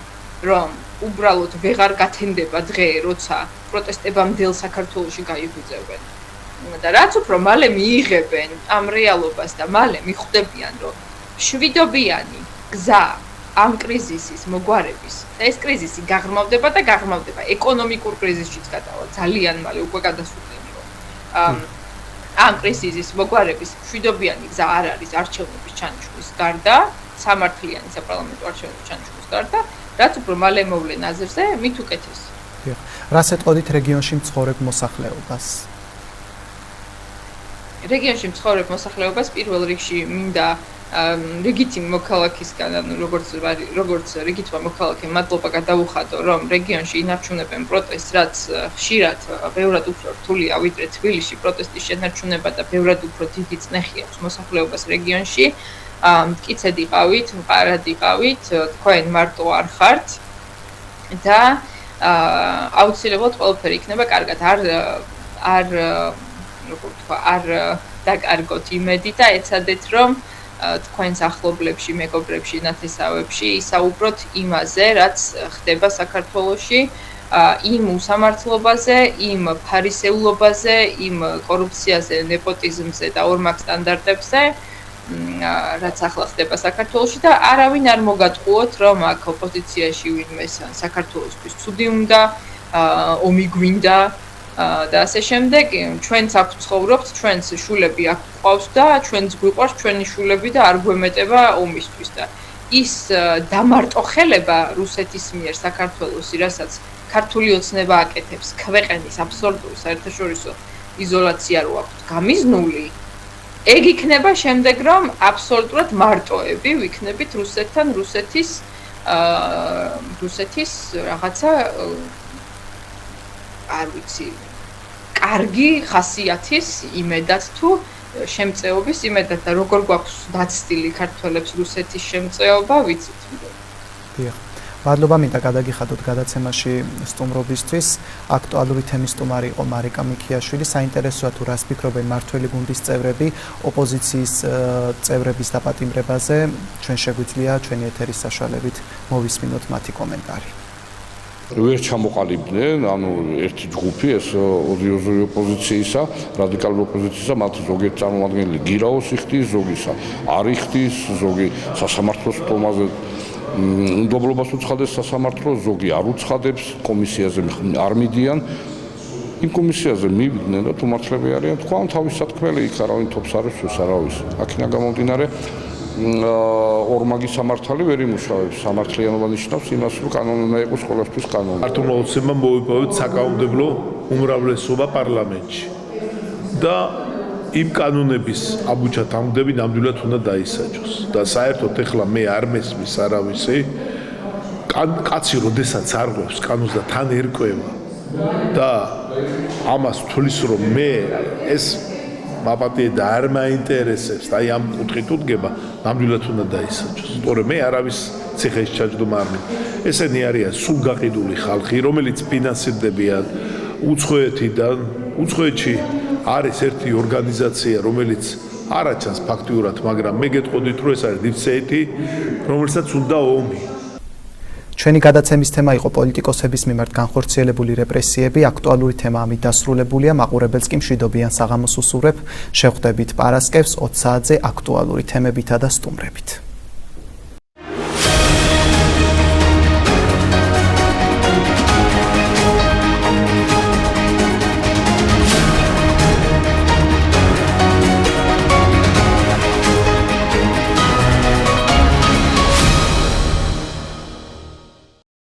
რომ უბრალოდ ვეღარ გათენდება დღე, როცა პროტესტებამდელ საქართველოში გაიღვიძებენ. და რაც უფრო მალე მიიღებენ ამ რეალობას და მალე მიხვდებიან, რომ შვიდობიანი გზა ამ კრიზისის მოგვარების და ეს კრიზისი გაღრმავდება და გაღრმავდება ეკონომიკურ კრიზისშიც გადავა ძალიან მალე უკვე გადასულენი რომ ამ კრიზისის მოგვარების შვიდობიანი გზა არ არის არჩევნების ჩანიშვნის გარდა სამართლიანი საპარლამენტო არჩევნების ჩანიშვნის გარდა რაც უფრო მალე მოვლენ აზრზე მით უკეთეს. რას ეტყოდით რეგიონში მცხოვრებ მოსახლეობას? რეგიონში მცხოვრებ მოსახლეობას პირველ რიგში მინდა რიგითი მოქალაქისგან, როგორც რიგითმა მოქალაქემ მადლობა გადავუხადო, რომ რეგიონში ინარჩუნებენ პროტესტს, რაც ხშირად ბევრად უფრო რთულია, ვიდრე თბილისში პროტესტის შენარჩუნება და ბევრად უფრო დიდი წნეხი აქვს მოსახლეობას რეგიონში. მტკიცედ იყავით, მყარად იყავით, თქვენ მარტო არ ხართ და აუცილებლად ყველაფერი იქნება კარგად. არ დაკარგოთ იმედი და ეცადეთ, რომ თქვენს ახლობლებში, მეგობრებში, ნათესავებში ისაუბროთ იმაზე, რაც ხდება საქართველოში, იმ უსამართლობაზე, იმ ფარისეულობაზე, იმ კორუფციაზე, ნეპოტიზმზე და ორმაგ სტანდარტებზე, რაც ახლა ხდება საქართველოში და არავინ არ მოგატყუოთ, რომ აქ ოპოზიციაში ვინმეს საქართველოსთვის ცუდი უნდა, ომი გვინდა და ასე შემდეგ, ჩვენც აქ ცხოვრობთ, ჩვენს შულები აქ გვყავს და ჩვენც გვიყვარს ჩვენი შულები და არ გვემეტება ომისთვის და ის დამარტოხელება რუსეთის მიერ საქართველოსი, რასაც ქართული ოცნება აკეთებს, ქვეყნის აბსოლუტური საერთაშორისო იზოლაცია რო აქვს გამიზნული, ეგ იქნება შემდეგ რომ აბსოლუტურად მარტოები ვიქნებით რუსეთთან, რუსეთის რაღაცა არ ვიცი კარგი ხასიათის იმედად თუ შემწეობის იმედად და როგორ გვაქვს დაცდილი ქართველებს რუსეთის შემწეობა ვიცით. დიახ. მადლობა მინდა გადაგიხადოთ გადაცემაში სტუმრობისთვის. აქტუალური თემის სტუმარი იყო მარიკა მიქიაშვილი. საინტერესოა თუ რას ფიქრობენ მმართველი გუნდის წევრები ოპოზიციის წევრების დაპატიმრებაზე. ჩვენ შეგვიძლია ჩვენი ეთერის საშუალებით მოვისმინოთ მათი კომენტარი. ვერ ჩამოყალიბდნენ, ანუ ერთი ჯგუფი ეს ოზიოზური ოპოზიციისა, რადიკალური ოპოზიციისა, მათ ზოგიერთ წარმომადგენელი გირაოს იხდის, ზოგისა არ იხდის, ზოგი სასამართლოს ტომაზე უნდობლობას უცხადეს სასამართლო, ზოგი არ უცხადებს, კომისიაზე არ მიდიან. იმ კომისიაზე მივიდნენ და თუ მართლები არიან, თქვა თავის სათქმელი იქ არავინ თობს არ ესვეს არავის. აქედან გამომდინარე ორმაგი სამართალი ვერ იმუშავებს. სამართლიანობა ნიშნავს იმას, რომ კანონი უნდა იყოს ყველასთვის კანონი. ქართულმა ოცნებმა მოვიპოვეთ საკანონმდებლო უმრავლესობა პარლამენტში. და იმ კანონების აბუჩა თამგდები ნამდვილად უნდა დაისაჯოს. და საერთოდ ეხლა მე არ მესმის არავისი კაცი როდესაც არღვევს კანონს და თან ერკვევა და ამას თulis რომ მე ეს მაპატიე და არ მაინტერესებს და აი ამ კუთხით უდგება ნამდვილად უნდა დაისაჯოს. თორე მე არავის ციხეში ჩაჯდომა არ მინდა. ესენი არიან სულ გაყიდული ხალხი, რომელიც ფინანსირდებიან უცხოეთიდან. უცხოეთში არის ერთი ორგანიზაცია, რომელიც არაჩანს ფაქტიურად, მაგრამ მე გეტყოდით, რომ ეს არის დიფცეიტი, რომელსაც უნდა ომი. ჩვენი გადაცემის თემა იყო პოლიტიკოსების მიმართ განხორციელებული რეპრესიები. აქტუალური თემა ამით დასრულებულია. მაყურებელს კი მშვიდობიან საღამოს უსურვებ. შევხვდებით პარასკევს 20 საათზე აქტუალური თემებითა და სტუმრებით.